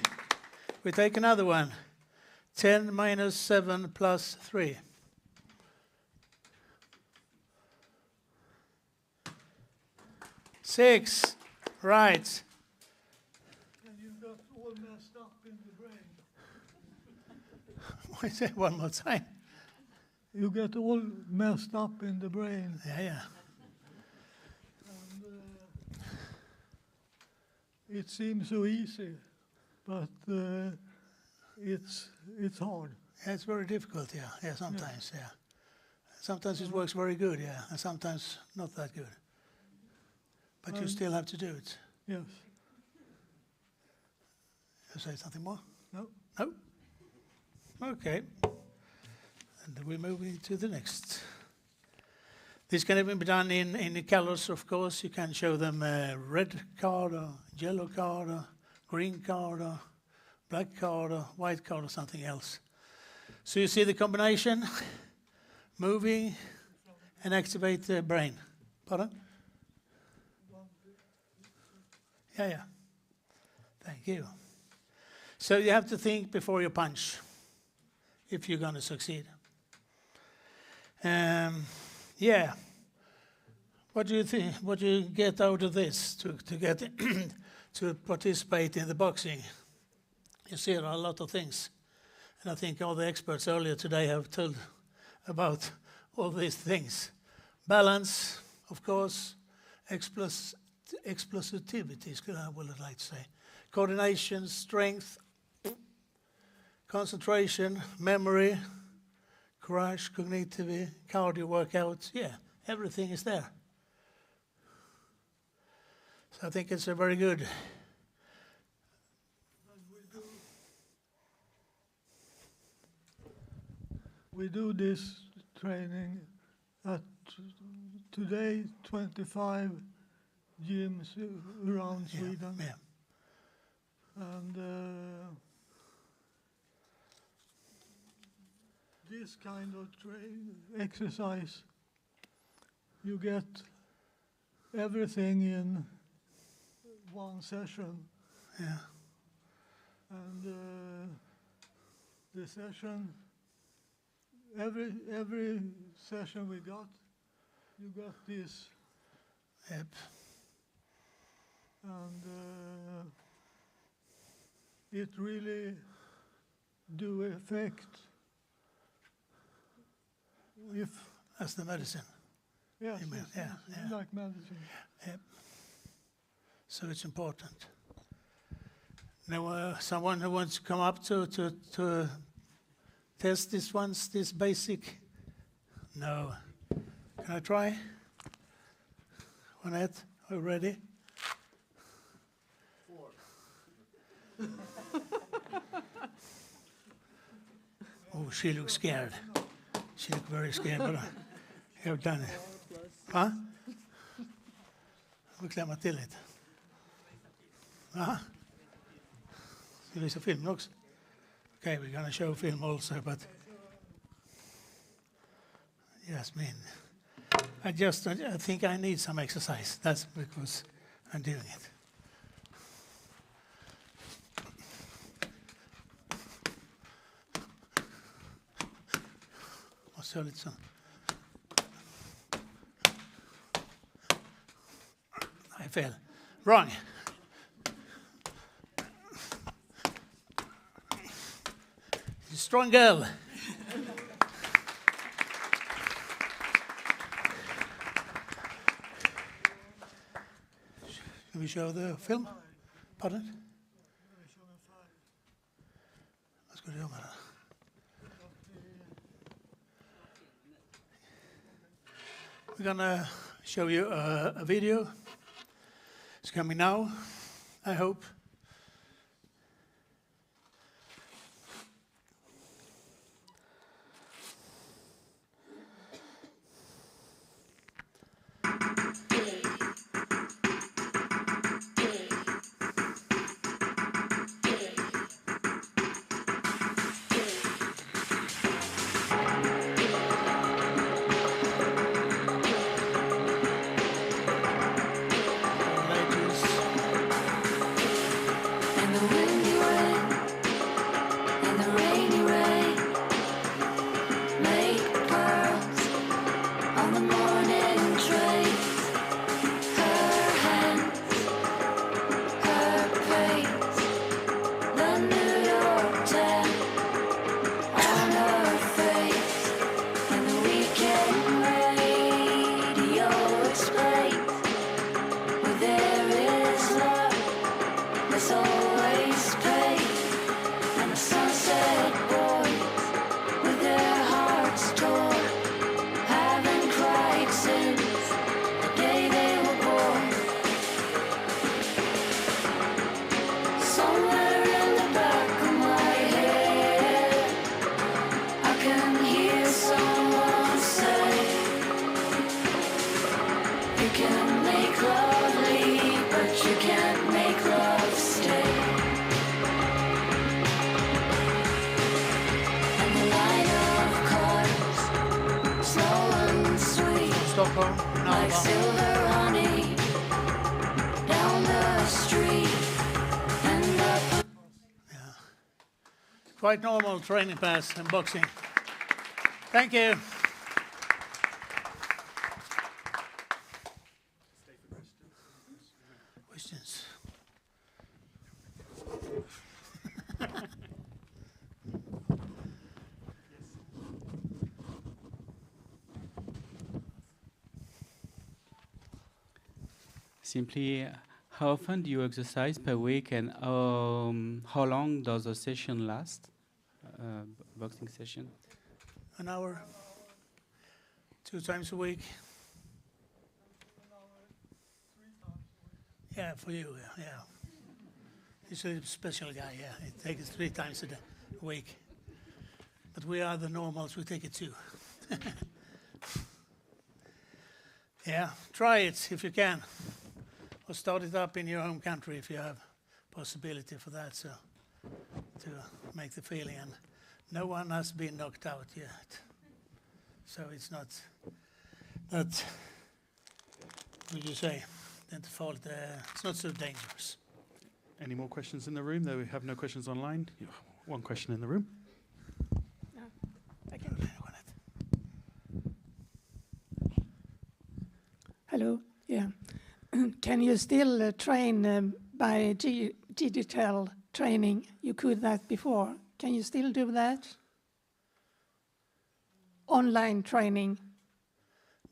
We take another one. 10 minus 7 plus 3. 6, right. And you got all messed up in the brain. Why say one more time? You get all messed up in the brain. Yeah. And, it seems so easy, but it's hard. Yeah, it's very difficult, yeah, sometimes, yeah. Sometimes it works very good, yeah, and sometimes not that good. But you still have to do it. Yes. You say something more? No. No? Okay. And we're moving to the next. This can even be done in the colors, of course. You can show them a red card or yellow card or green card or black card or white card or something else. So you see the combination, moving and activate the brain. Pardon? Yeah. Thank you. So you have to think before you punch if you're going to succeed. Yeah. What do you think? What do you get out of this to get to participate in the boxing? You see a lot of things. And I think all the experts earlier today have told about all these things. Balance, of course, explosivity, I would like to say. Coordination, strength, concentration, memory, courage, cognitive, cardio workouts. Yeah, everything is there. So I think it's a very good. We do this training at today 25 gyms around Sweden. Yeah. And this kind of exercise, you get everything in one session. Yeah. And the session, every session we got, you got this. Yep. And it really do affect. If that's the medicine. Yes, yeah. Like medicine. Yep. So it's important. Now, someone who wants to come up to test this basic. No. Can I try? Juanette, are you ready? 4. Oh, she looks scared. She looks very scared, but I have done it. Huh? Jag får klämma till lite. Ska vi visa filmen också? Okay, we're going to show film also, but Jasmine, I think I need some exercise. That's because I'm doing it. Måste jag lite så. Nej, fel. Wrong. Strong girl. Can we show the film? Pardon? Vad ska du göra med det? We're gonna show you a video. It's coming now, I hope. Stockholm, like silver honey down the street and up. Yeah. Quite normal training pass in boxing. Thank you. Questions? Simply, how often do you exercise per week, and how long does a session last? Boxing session? An hour, 2 times a week. Yeah, for you, yeah. He's a special guy, yeah. He takes it 3 times a week. But we are the normals, we take it 2. Yeah, try it if you can. Or start it up in your home country if you have possibility for that, so to make the feeling. And no one has been knocked out yet. So it's not, would you say, then the fault, it's not so dangerous. Any more questions in the room? Though we have no questions online. One question in the room. Hello, yeah. Can you still train by digital training? You could that before. Can you still do that? Online training?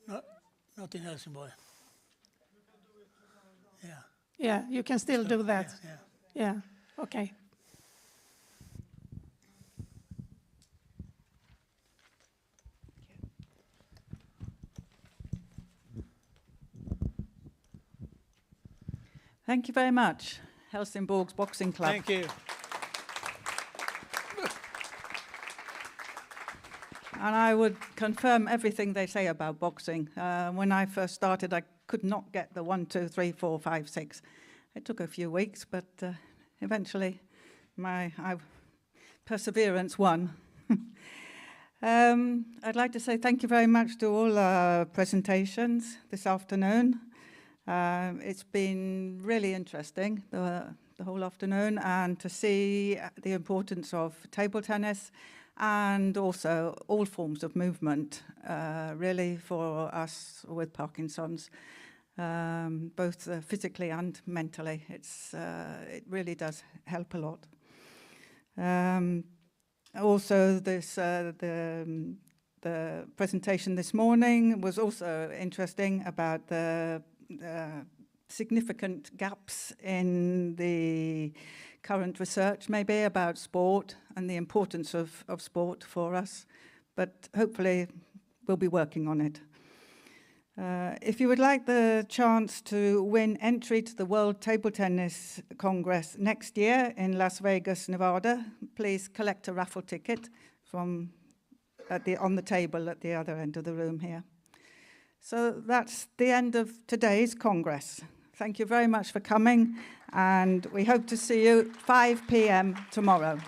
Not in Helsingborg. Yeah. Yeah, you can still do that. Yeah, okay. Thank you very much, Helsingborg's Boxing Club. Thank you. And I would confirm everything they say about boxing. When I first started, I could not get the 1, 2, 3, 4, 5, 6. It took a few weeks, but eventually my perseverance won. I'd like to say thank you very much to all our presentations this afternoon. It's been really interesting, the whole afternoon, and to see the importance of table tennis and also all forms of movement, really for us with Parkinson's. both physically and mentally. It really does help a lot. Also, the presentation this morning was also interesting about the significant gaps in the current research, maybe about sport and the importance of sport for us. But hopefully, we'll be working on it. If you would like the chance to win entry to the World Table Tennis Congress next year in Las Vegas, Nevada, please collect a raffle ticket from on the table at the other end of the room here. So that's the end of today's Congress. Thank you very much for coming, and we hope to see you 5 p.m. tomorrow.